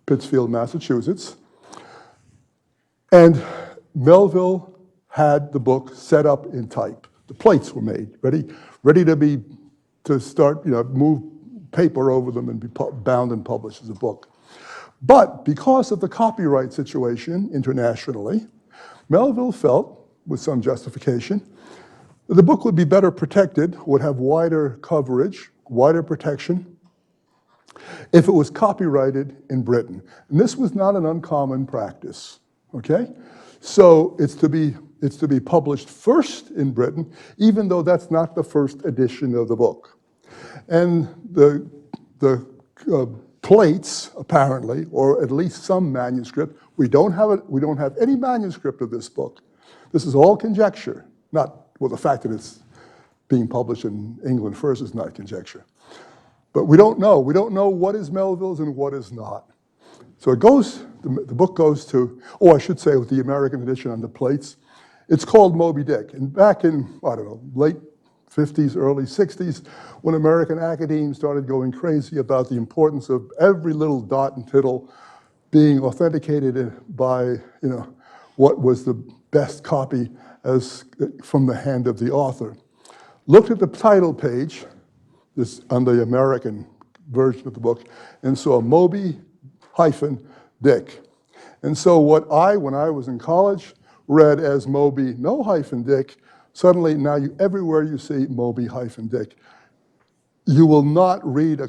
Pittsfield, Massachusetts, and Melville had the book set up in type. The plates were made, ready to start, move paper over them and be bound and published as a book. But because of the copyright situation internationally, Melville felt, with some justification, that the book would be better protected, would have wider coverage, wider protection, if it was copyrighted in Britain. And this was not an uncommon practice, okay? So it's to be published first in Britain, even though that's not the first edition of the book. And the plates, apparently, or at least some manuscript, we don't have any manuscript of this book. This is all conjecture, well, the fact that it's being published in England first is not conjecture. But we don't know. We don't know what is Melville's and what is not. So the book goes to, I should say with the American edition on the plates, it's called Moby-Dick. And back in, late 50s, early 60s, when American academians started going crazy about the importance of every little dot and tittle being authenticated by, what was the best copy as from the hand of the author. Looked at the title page, this on the American version of the book, and saw Moby-Dick. And so what when I was in college, read as Moby Dick, suddenly now everywhere you see Moby-Dick. You will not read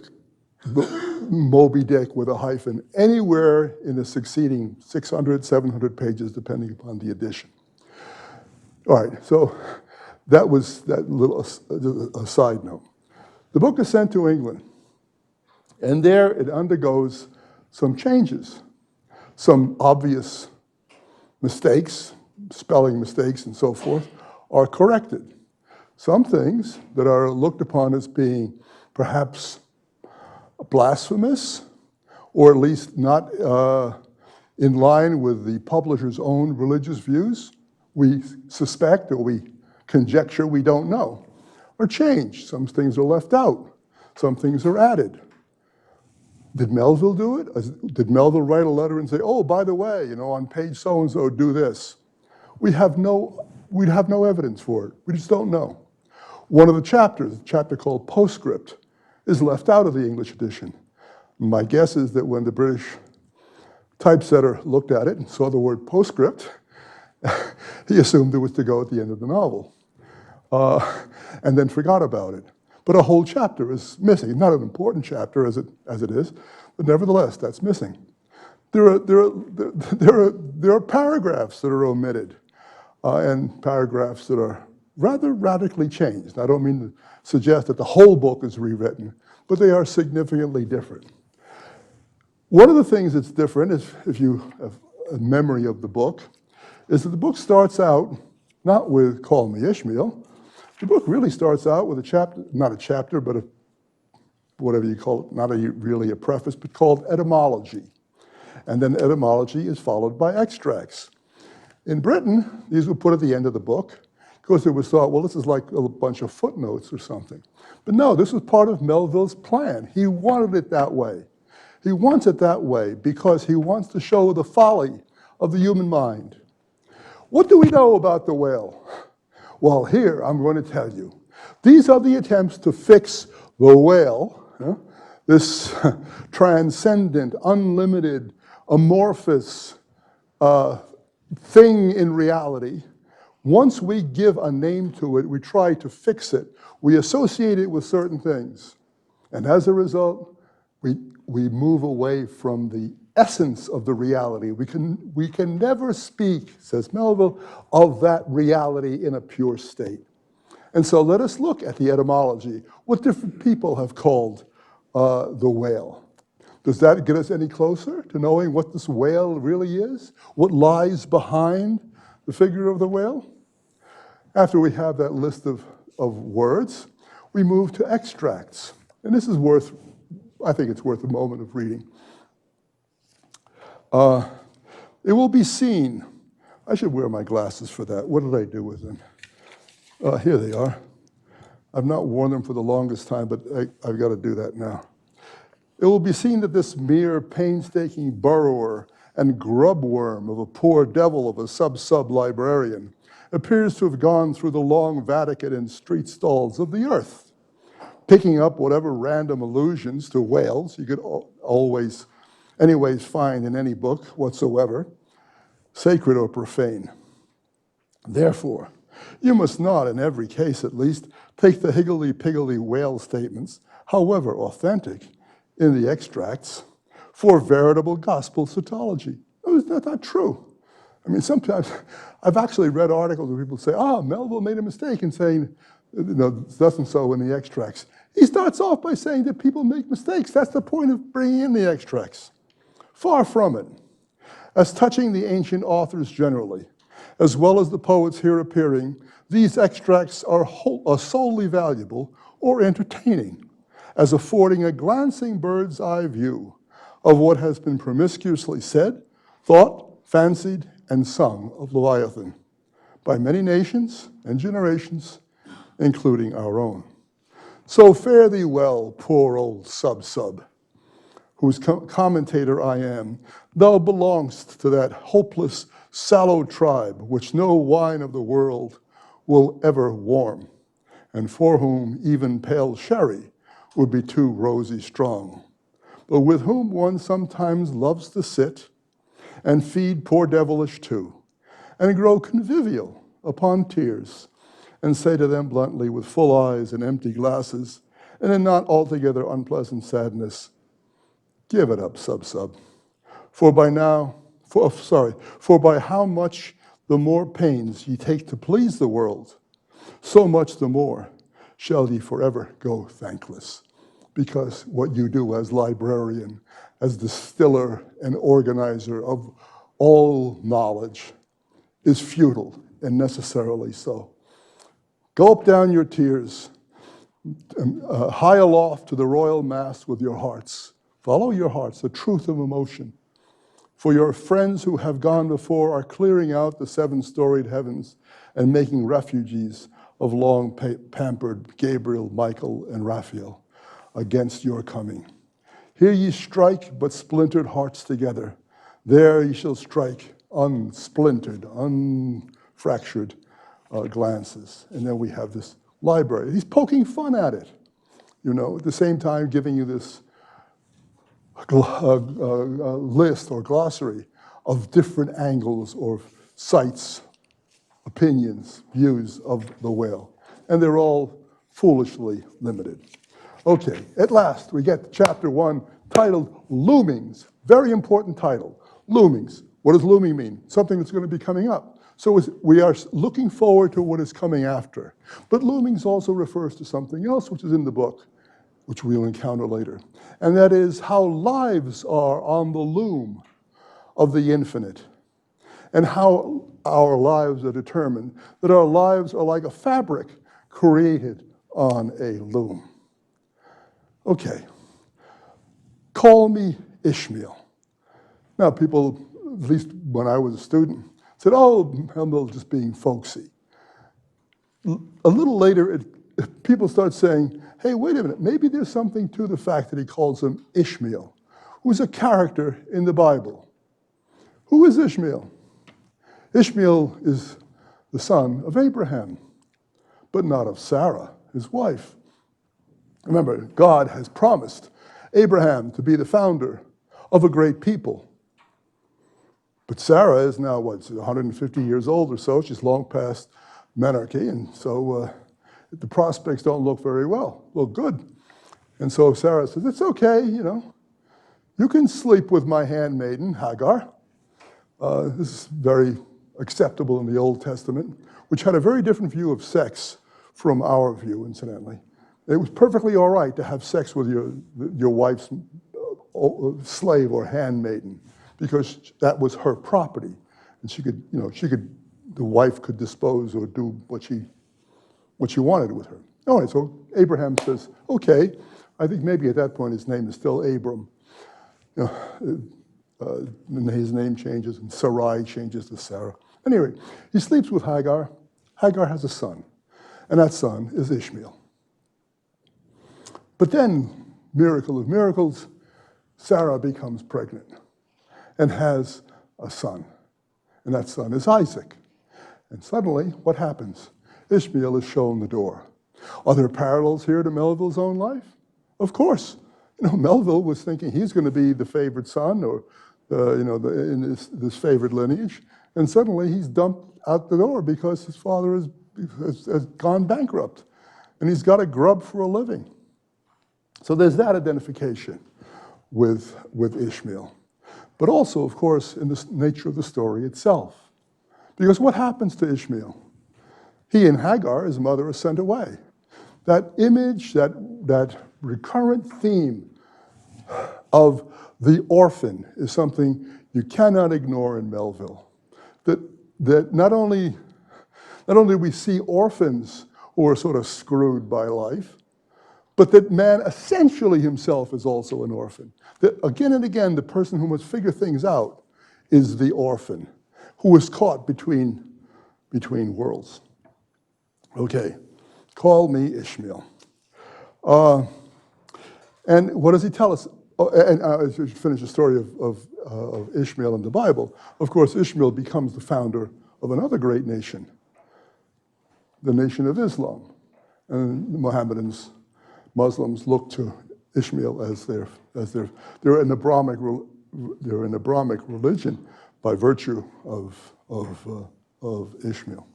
Moby-Dick with a hyphen anywhere in the succeeding 600, 700 pages, depending upon the edition. All right, so that was that little a side note. The book is sent to England, and there it undergoes some changes, some obvious mistakes, spelling mistakes and so forth, are corrected. Some things that are looked upon as being perhaps blasphemous, or at least not in line with the publisher's own religious views, we suspect or we conjecture we don't know, are changed. Some things are left out. Some things are added. Did Melville do it? Did Melville write a letter and say, by the way, on page so-and-so, do this? We'd have no evidence for it. We just don't know. One of the chapters, a chapter called Postscript, is left out of the English edition. My guess is that when the British Typesetter looked at it and saw the word postscript. He assumed it was to go at the end of the novel, and then forgot about it. But a whole chapter is missing. Not an important chapter as it is, but nevertheless, that's missing. There are paragraphs that are omitted, and paragraphs that are rather radically changed. I don't mean to suggest that the whole book is rewritten, but they are significantly different. One of the things that's different, if you have a memory of the book, is that the book starts out not with "Call Me Ishmael." The book really starts out with a chapter, not a chapter, but whatever you call it, not really a preface, but called Etymology. And then etymology is followed by extracts. In Britain, these were put at the end of the book because it was thought, well, this is like a bunch of footnotes or something. But no, this was part of Melville's plan. He wanted it that way. He wants it that way because he wants to show the folly of the human mind. What do we know about the whale? Well, here I'm going to tell you. These are the attempts to fix the whale, this transcendent, unlimited, amorphous thing in reality. Once we give a name to it, we try to fix it. We associate it with certain things. And as a result, we move away from the essence of the reality. We can never speak, says Melville, of that reality in a pure state. And so let us look at the etymology, what different people have called the whale. Does that get us any closer to knowing what this whale really is? What lies behind the figure of the whale? After we have that list of words, we move to extracts. And this is I think it's worth a moment of reading. It will be seen. I should wear my glasses for that. What did I do with them? Here they are. I've not worn them for the longest time, but I've got to do that now. It will be seen that this mere painstaking burrower and grubworm of a poor devil of a sub-librarian appears to have gone through the long Vatican and street stalls of the earth, picking up whatever random allusions to whales you could always, anyways find in any book whatsoever, sacred or profane. Therefore, you must not, in every case at least, take the higgledy-piggledy whale statements, however authentic, in the extracts, for veritable gospel tautology. Oh, that's not true. I mean, sometimes I've actually read articles where people say, Melville made a mistake in saying, thus and so in the extracts. He starts off by saying that people make mistakes. That's the point of bringing in the extracts. Far from it. As touching the ancient authors generally, as well as the poets here appearing, these extracts are solely valuable or entertaining, as affording a glancing bird's eye view of what has been promiscuously said, thought, fancied, and sung of Leviathan by many nations and generations, including our own. So fare thee well, poor old sub, whose commentator I am. Thou belongest to that hopeless, sallow tribe which no wine of the world will ever warm, and for whom even pale sherry would be too rosy strong, but with whom one sometimes loves to sit and feed poor devilish too, and grow convivial upon tears, and say to them bluntly with full eyes and empty glasses, and in not altogether unpleasant sadness, give it up, sub, for by how much the more pains ye take to please the world, so much the more shall ye forever go thankless. Because what you do as librarian, as distiller and organizer of all knowledge is futile and necessarily so. Gulp down your tears, high aloft to the royal mast with your hearts. Follow your hearts, the truth of emotion. For your friends who have gone before are clearing out the seven-storied heavens and making refugees of long-pampered Gabriel, Michael, and Raphael against your coming. Here ye strike but splintered hearts together. There ye shall strike unsplintered, unfractured glances. And then we have this library. He's poking fun at it, at the same time giving you this list or glossary of different angles or sights, opinions, views of the whale. And they're all foolishly limited. Okay, at last we get to chapter 1, titled Loomings. Very important title, Loomings. What does looming mean? Something that's going to be coming up. So we are looking forward to what is coming after. But loomings also refers to something else which is in the book, which we'll encounter later. And that is how lives are on the loom of the infinite, and how our lives are determined, that our lives are like a fabric created on a loom. Okay, call me Ishmael. Now people, at least when I was a student, said, oh, Melville's just being folksy. A little later, people start saying, hey, wait a minute, maybe there's something to the fact that he calls him Ishmael, who's a character in the Bible. Who is Ishmael? Ishmael is the son of Abraham, but not of Sarah, his wife. Remember, God has promised Abraham to be the founder of a great people. But Sarah is now, 150 years old or so. She's long past menarche, and so the prospects don't look very well. Look good. And so Sarah says, it's okay, you can sleep with my handmaiden, Hagar. This is very acceptable in the Old Testament, which had a very different view of sex from our view, incidentally. It was perfectly all right to have sex with your wife's slave or handmaiden, because that was her property, and the wife could dispose or do what she wanted with her. All right, so Abraham says, okay. I think maybe at that point his name is still Abram. And his name changes, and Sarai changes to Sarah. Anyway, he sleeps with Hagar. Hagar has a son, and that son is Ishmael. But then, miracle of miracles, Sarah becomes pregnant and has a son, and that son is Isaac. And suddenly, what happens? Ishmael is shown the door. Are there parallels here to Melville's own life? Of course. Melville was thinking he's going to be the favored son, or in this favored lineage, and suddenly he's dumped out the door because his father has gone bankrupt, and he's got to grub for a living. So there's that identification with Ishmael. But also, of course, in the nature of the story itself. Because what happens to Ishmael? He and Hagar, his mother, are sent away. That image, that recurrent theme of the orphan is something you cannot ignore in Melville. That not only we see orphans who are sort of screwed by life, but that man essentially himself is also an orphan. That again and again, the person who must figure things out is the orphan, who is caught between worlds. Okay, call me Ishmael. And what does he tell us? And I should finish the story of Ishmael in the Bible. Of course, Ishmael becomes the founder of another great nation, the nation of Islam. And the Muslims look to Ishmael as they're an Abrahamic religion by virtue of Ishmael,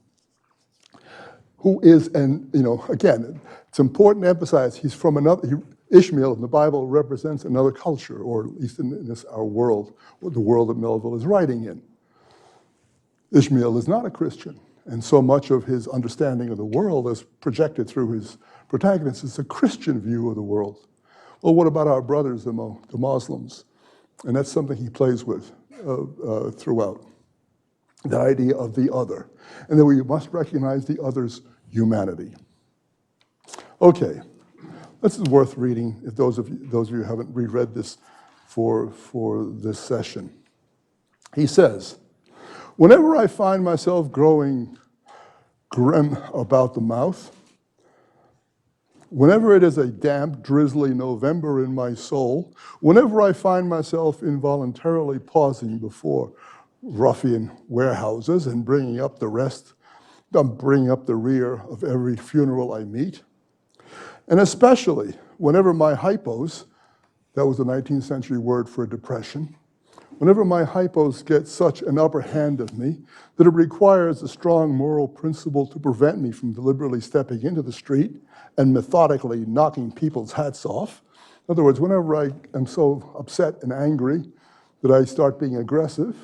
who is, and again, it's important to emphasize he's from another. Ishmael in the Bible represents another culture, or at least in our world, or the world that Melville is writing in. Ishmael is not a Christian, and so much of his understanding of the world as projected through his protagonist is a Christian view of the world. Well, what about our brothers, the Muslims? And that's something he plays with throughout, the idea of the other, and that we must recognize the other's humanity. Okay. This is worth reading if those of you who haven't reread this for this session. He says, whenever I find myself growing grim about the mouth, whenever it is a damp, drizzly November in my soul, whenever I find myself involuntarily pausing before ruffian warehouses and bringing up the rear of every funeral I meet, and especially whenever my hypos, That was a 19th century word for depression. Whenever my hypos get such an upper hand of me that it requires a strong moral principle to prevent me from deliberately stepping into the street and methodically knocking people's hats off. In other words, whenever I am so upset and angry that I start being aggressive,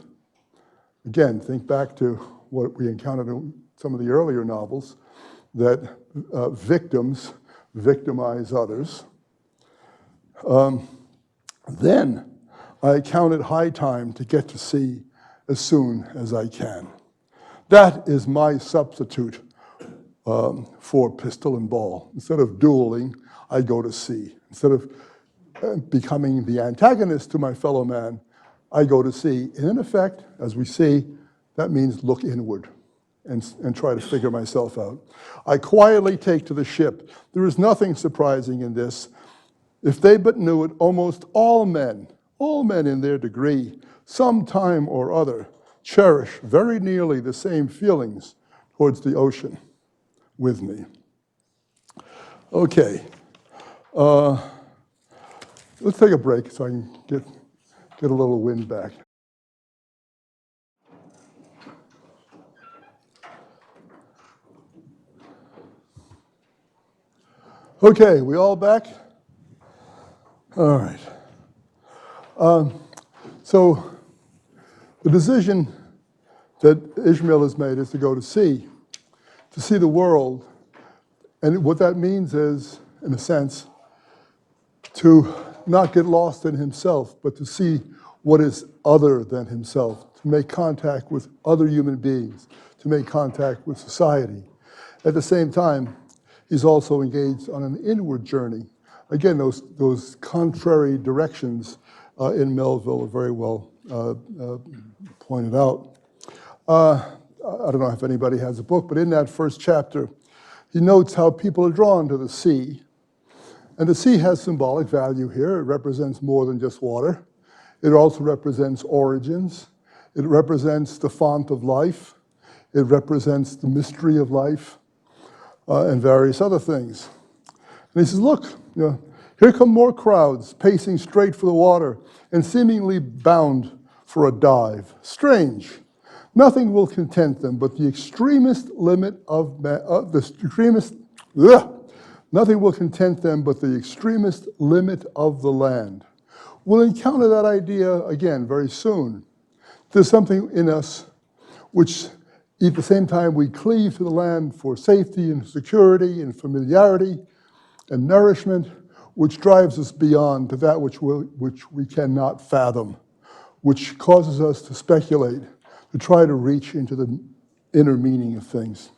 again, think back to what we encountered in some of the earlier novels, that victims victimize others. Then I count it high time to get to sea as soon as I can. That is my substitute for pistol and ball. Instead of dueling, I go to sea. Instead of becoming the antagonist to my fellow man, I go to sea. And in effect, as we see, that means look inward and try to figure myself out. I quietly take to the ship. There is nothing surprising in this. If they but knew it, almost all men in their degree, some time or other, cherish very nearly the same feelings towards the ocean with me. Okay, let's take a break so I can get a little wind back. Okay, we all back? All right. So the decision that Ishmael has made is to go to see the world. And what that means is, in a sense, to not get lost in himself, but to see what is other than himself, to make contact with other human beings, to make contact with society. At the same time, he's also engaged on an inward journey. Again, those contrary directions in Melville are very well pointed out. I don't know if anybody has a book, but in that first chapter, he notes how people are drawn to the sea. And the sea has symbolic value here. It represents more than just water. It also represents origins. It represents the font of life. It represents the mystery of life and various other things. And he says, look, here come more crowds pacing straight for the water and seemingly bound for a dive. Strange. Nothing will content them but the extremist limit of nothing will content them but the extremist limit of the land. We'll encounter that idea again very soon. There's something in us which, at the same time, we cleave to the land for safety and security and familiarity and nourishment, which drives us beyond to that which we cannot fathom, which causes us to speculate, to try to reach into the inner meaning of things.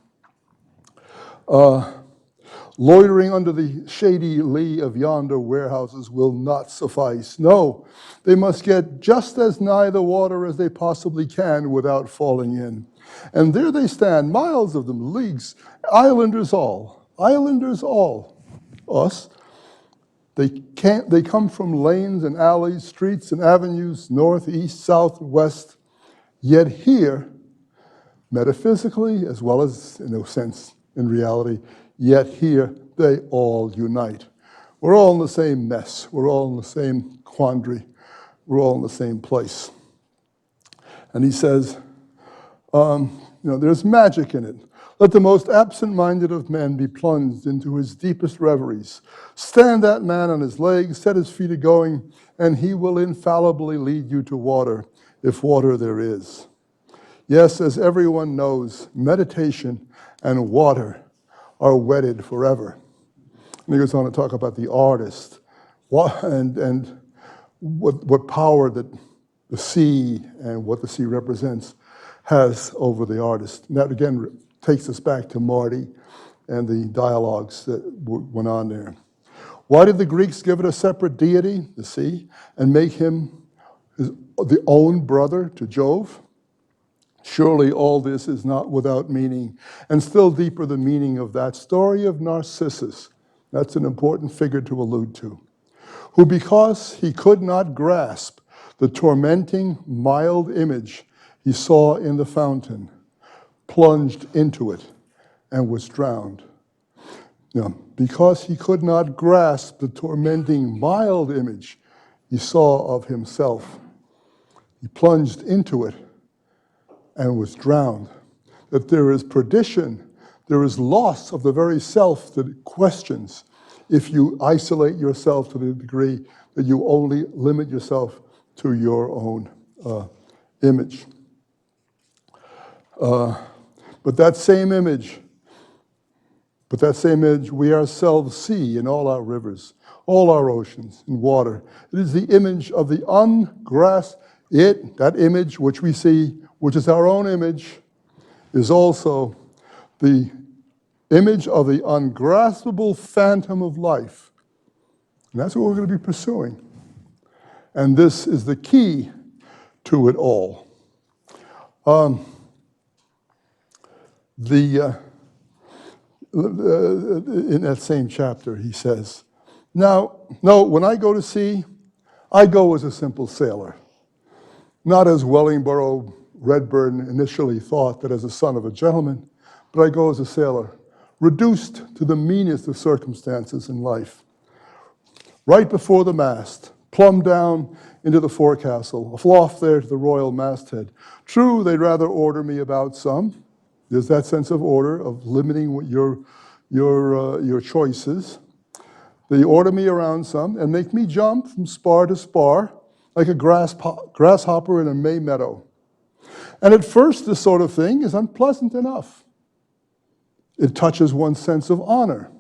Loitering under the shady lee of yonder warehouses will not suffice. No, they must get just as nigh the water as they possibly can without falling in. And there they stand, miles of them, leagues, islanders all, us. They come from lanes and alleys, streets and avenues, north, east, south, west. Yet here, metaphysically as well as in a sense in reality, yet here they all unite. We're all in the same mess. We're all in the same quandary. We're all in the same place. And he says, there's magic in it. Let the most absent-minded of men be plunged into his deepest reveries. Stand that man on his legs, set his feet a-going, and he will infallibly lead you to water, if water there is. Yes, as everyone knows, meditation and water are wedded forever. And he goes on to talk about the artist and what power that the sea and what the sea represents has over the artist. And that again takes us back to Mardi and the dialogues that went on there. Why did the Greeks give it a separate deity, the sea, and make him the own brother to Jove? Surely all this is not without meaning, and still deeper the meaning of that story of Narcissus. That's an important figure to allude to. Who, because he could not grasp the tormenting, mild image he saw in the fountain, plunged into it and was drowned. Because he could not grasp the tormenting, mild image he saw of himself. He plunged into it and was drowned. That there is perdition, there is loss of the very self that questions if you isolate yourself to the degree that you only limit yourself to your own image. But that same image we ourselves see in all our rivers, all our oceans and water. It is the image of the that image which we see, which is our own image, is also the image of the ungraspable phantom of life. And that's what we're going to be pursuing. And this is the key to it all. In that same chapter, he says, "Now, no, when I go to sea, I go as a simple sailor, not as Wellingborough Redburn initially thought, that as a son of a gentleman, but I go as a sailor, reduced to the meanest of circumstances in life. Right before the mast, plumb down into the forecastle, aloft there to the royal masthead. True, they'd rather order me about some. There's that sense of order, of limiting what your choices. They order me around some and make me jump from spar to spar like a grasshopper in a May meadow. And at first, this sort of thing is unpleasant enough. It touches one's sense of honor,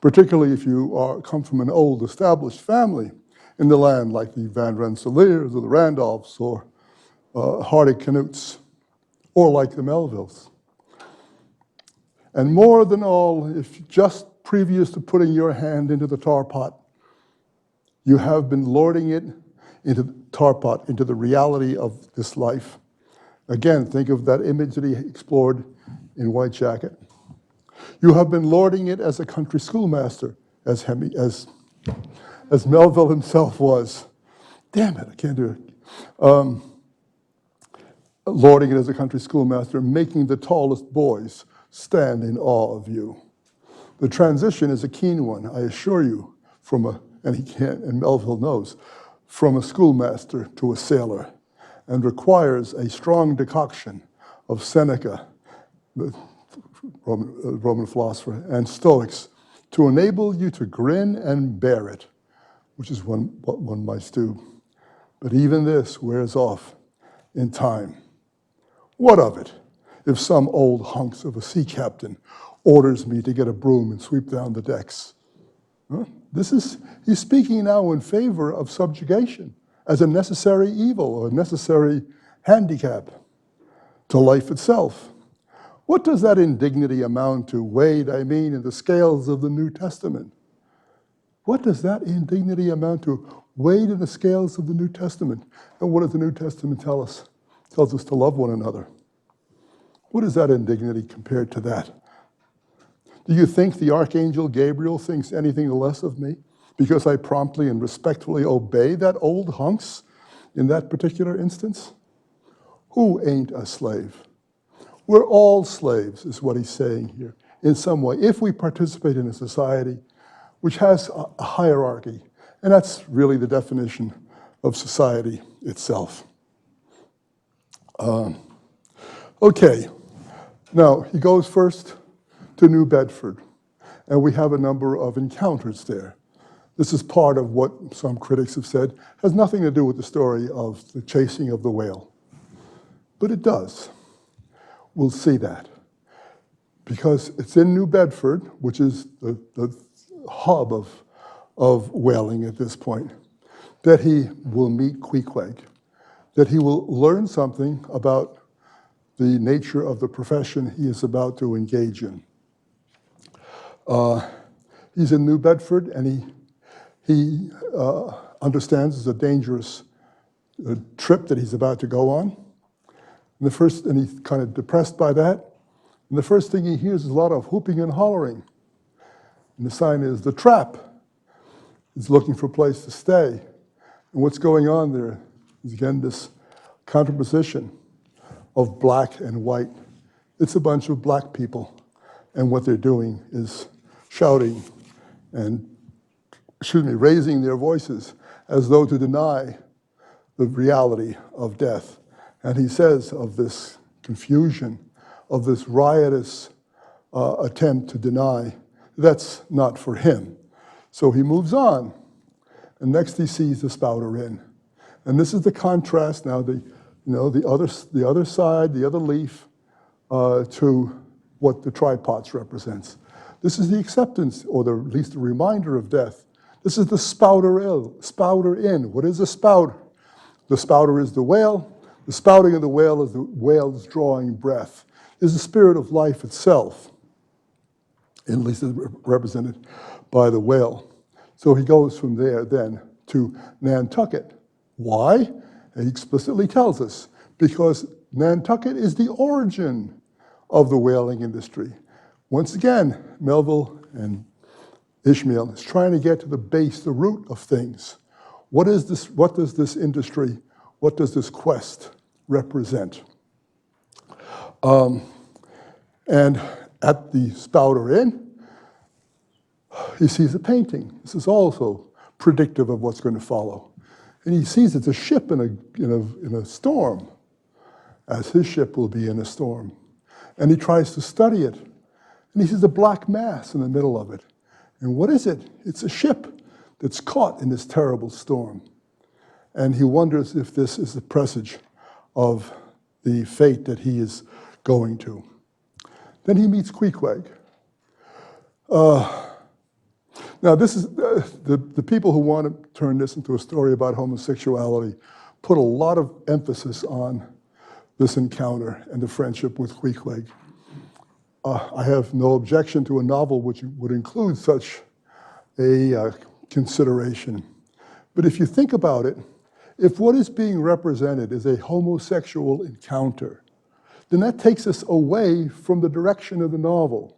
particularly if you come from an old established family in the land, like the Van Rensselaers or the Randolphs or Hardy Canuts, or like the Melvilles. And more than all, if just previous to putting your hand into the tar pot, you have been lording it into the tar pot, into the reality of this life. Again, think of that image that he explored in White Jacket. You have been lording it as a country schoolmaster, as Melville himself was. Damn it, I can't do it. Lording it as a country schoolmaster, making the tallest boys stand in awe of you. The transition is a keen one, I assure you, and Melville knows, from a schoolmaster to a sailor, and requires a strong decoction of Seneca, the Roman philosopher, and Stoics, to enable you to grin and bear it, which is what one might do. But even this wears off in time. What of it if some old hunks of a sea captain orders me to get a broom and sweep down the decks? Huh? He's speaking now in favor of subjugation as a necessary evil or a necessary handicap to life itself. What does that indignity amount to, weighed, in the scales of the New Testament? What does that indignity amount to, weighed in the scales of the New Testament? And what does the New Testament tell us? It tells us to love one another. What is that indignity compared to that? Do you think the Archangel Gabriel thinks anything less of me because I promptly and respectfully obey that old hunks in that particular instance? Who ain't a slave? We're all slaves, is what he's saying here, in some way, if we participate in a society which has a hierarchy. And that's really the definition of society itself. Okay, now he goes first to New Bedford, and we have a number of encounters there. This is part of what some critics have said has nothing to do with the story of the chasing of the whale. But it does. We'll see that. Because it's in New Bedford, which is the hub of whaling at this point, that he will meet Queequeg, that he will learn something about the nature of the profession he is about to engage in. He's in New Bedford, and he understands it's a dangerous trip that he's about to go on. And he's kind of depressed by that. And the first thing he hears is a lot of whooping and hollering. And the sign is the trap. He's looking for a place to stay. And what's going on there is, again, this contraposition of black and white. It's a bunch of black people. And what they're doing is shouting and, raising their voices as though to deny the reality of death. And he says of this confusion, of this riotous attempt to deny, that's not for him. So he moves on, and next he sees the spouter inn. And this is the contrast now, the other side, the other leaf, to what the tripods represents. This is the acceptance, or at least the reminder of death. This is the spouter inn. What is a spouter? The spouter is the whale. The spouting of the whale is the whale's drawing breath. Is the spirit of life itself, at least represented by the whale. So he goes from there then to Nantucket. Why? And he explicitly tells us, because Nantucket is the origin of the whaling industry. Once again, Melville and Ishmael is trying to get to the base, the root of things. What is this? What does this industry, what does this quest represent? And at the spouter inn, he sees a painting. This is also predictive of what's going to follow. And he sees it's a ship in a storm, as his ship will be in a storm. And he tries to study it. And he sees a black mass in the middle of it. And what is it? It's a ship that's caught in this terrible storm. And he wonders if this is the presage of the fate that he is going to. Then he meets Queequeg. Now, this is the people who want to turn this into a story about homosexuality put a lot of emphasis on this encounter and the friendship with Queequeg. I have no objection to a novel which would include such a consideration. But if you think about it, if what is being represented is a homosexual encounter, then that takes us away from the direction of the novel.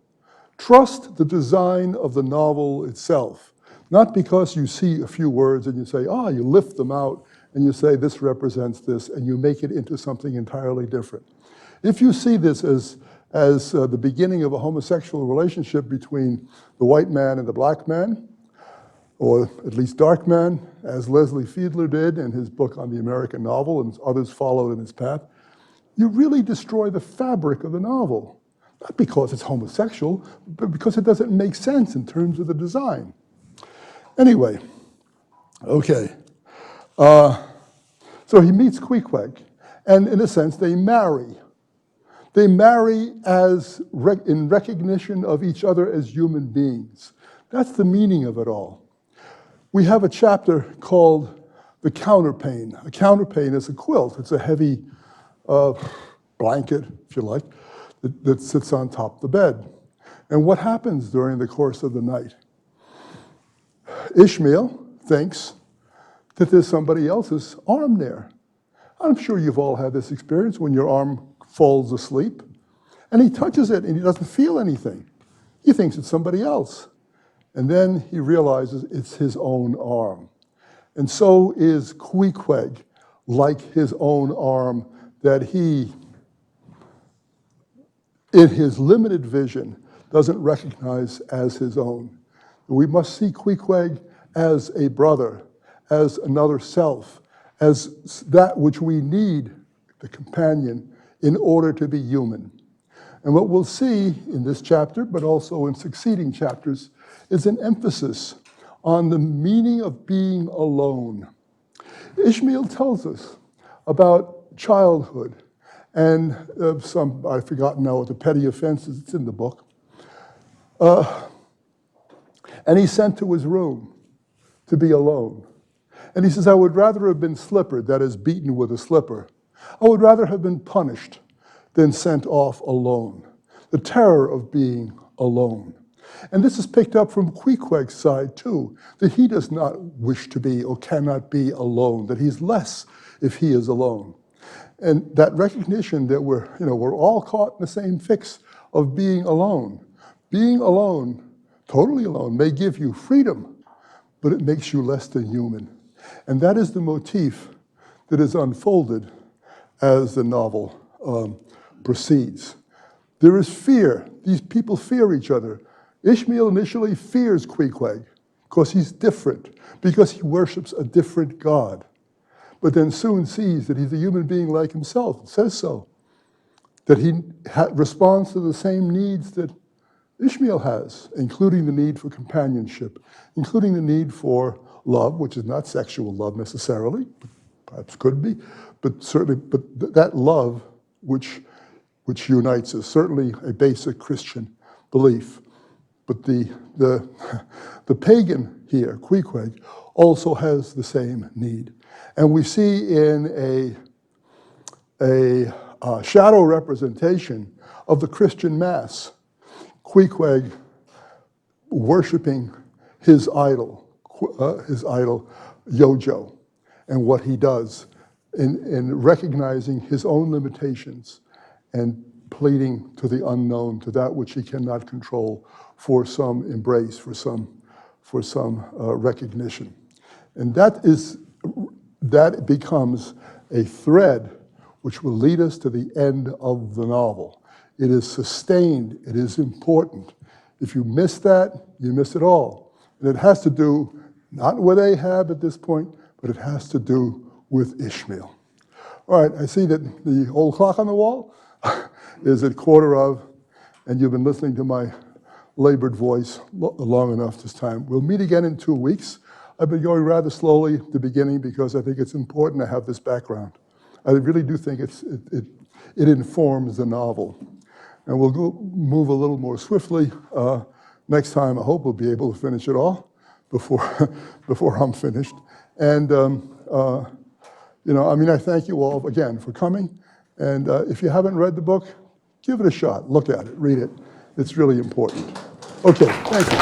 Trust the design of the novel itself, not because you see a few words and you say, you lift them out and you say this represents this, and you make it into something entirely different. If you see this as the beginning of a homosexual relationship between the white man and the black man, or at least dark man, as Leslie Fiedler did in his book on the American novel, and others followed in his path, you really destroy the fabric of the novel. Not because it's homosexual, but because it doesn't make sense in terms of the design. Anyway, okay. So he meets Queequeg, and in a sense, they marry. They marry in recognition of each other as human beings. That's the meaning of it all. We have a chapter called the counterpane. A counterpane is a quilt. It's a heavy blanket, if you like, that sits on top of the bed. And what happens during the course of the night? Ishmael thinks that there's somebody else's arm there. I'm sure you've all had this experience when your arm falls asleep, and he touches it and he doesn't feel anything. He thinks it's somebody else. And then he realizes it's his own arm. And so is Queequeg, like his own arm that he, in his limited vision, doesn't recognize as his own. We must see Queequeg as a brother, as another self, as that which we need, the companion, in order to be human. And what we'll see in this chapter, but also in succeeding chapters, is an emphasis on the meaning of being alone. Ishmael tells us about childhood and some, I've forgotten now what the petty offenses, it's in the book. And he's sent to his room to be alone. And he says, I would rather have been slippered, that is, beaten with a slipper. I would rather have been punished than sent off alone. The terror of being alone. And this is picked up from Queequeg's side, too, that he does not wish to be or cannot be alone, that he's less if he is alone. And that recognition that we're all caught in the same fix of being alone. Being alone, totally alone, may give you freedom, but it makes you less than human. And that is the motif that is unfolded as the novel proceeds. There is fear. These people fear each other. Ishmael initially fears Queequeg. because he's different, because he worships a different God. But then soon sees that he's a human being like himself, it says so, that he responds to the same needs that Ishmael has, including the need for companionship, including the need for love, which is not sexual love necessarily, perhaps could be, but certainly, that love which unites us, certainly a basic Christian belief. But the pagan here, Queequeg, also has the same need. And we see in a shadow representation of the Christian Mass, Queequeg worshiping his idol Yojo, and what he does in recognizing his own limitations and pleading to the unknown, to that which he cannot control, for some embrace, for some recognition. And that becomes a thread which will lead us to the end of the novel. It is sustained, it is important. If you miss that, you miss it all. And it has to do, not with Ahab at this point, but it has to do with Ishmael. All right, I see that the old clock on the wall is at 1:15, and you've been listening to my labored voice long enough this time. We'll meet again in 2 weeks. I've been going rather slowly at the beginning because I think it's important to have this background. I really do think it informs the novel. And we'll move a little more swiftly. Next time, I hope we'll be able to finish it all before I'm finished. And, I thank you all again for coming. And if you haven't read the book, give it a shot. Look at it, read it. It's really important. Okay, thank you.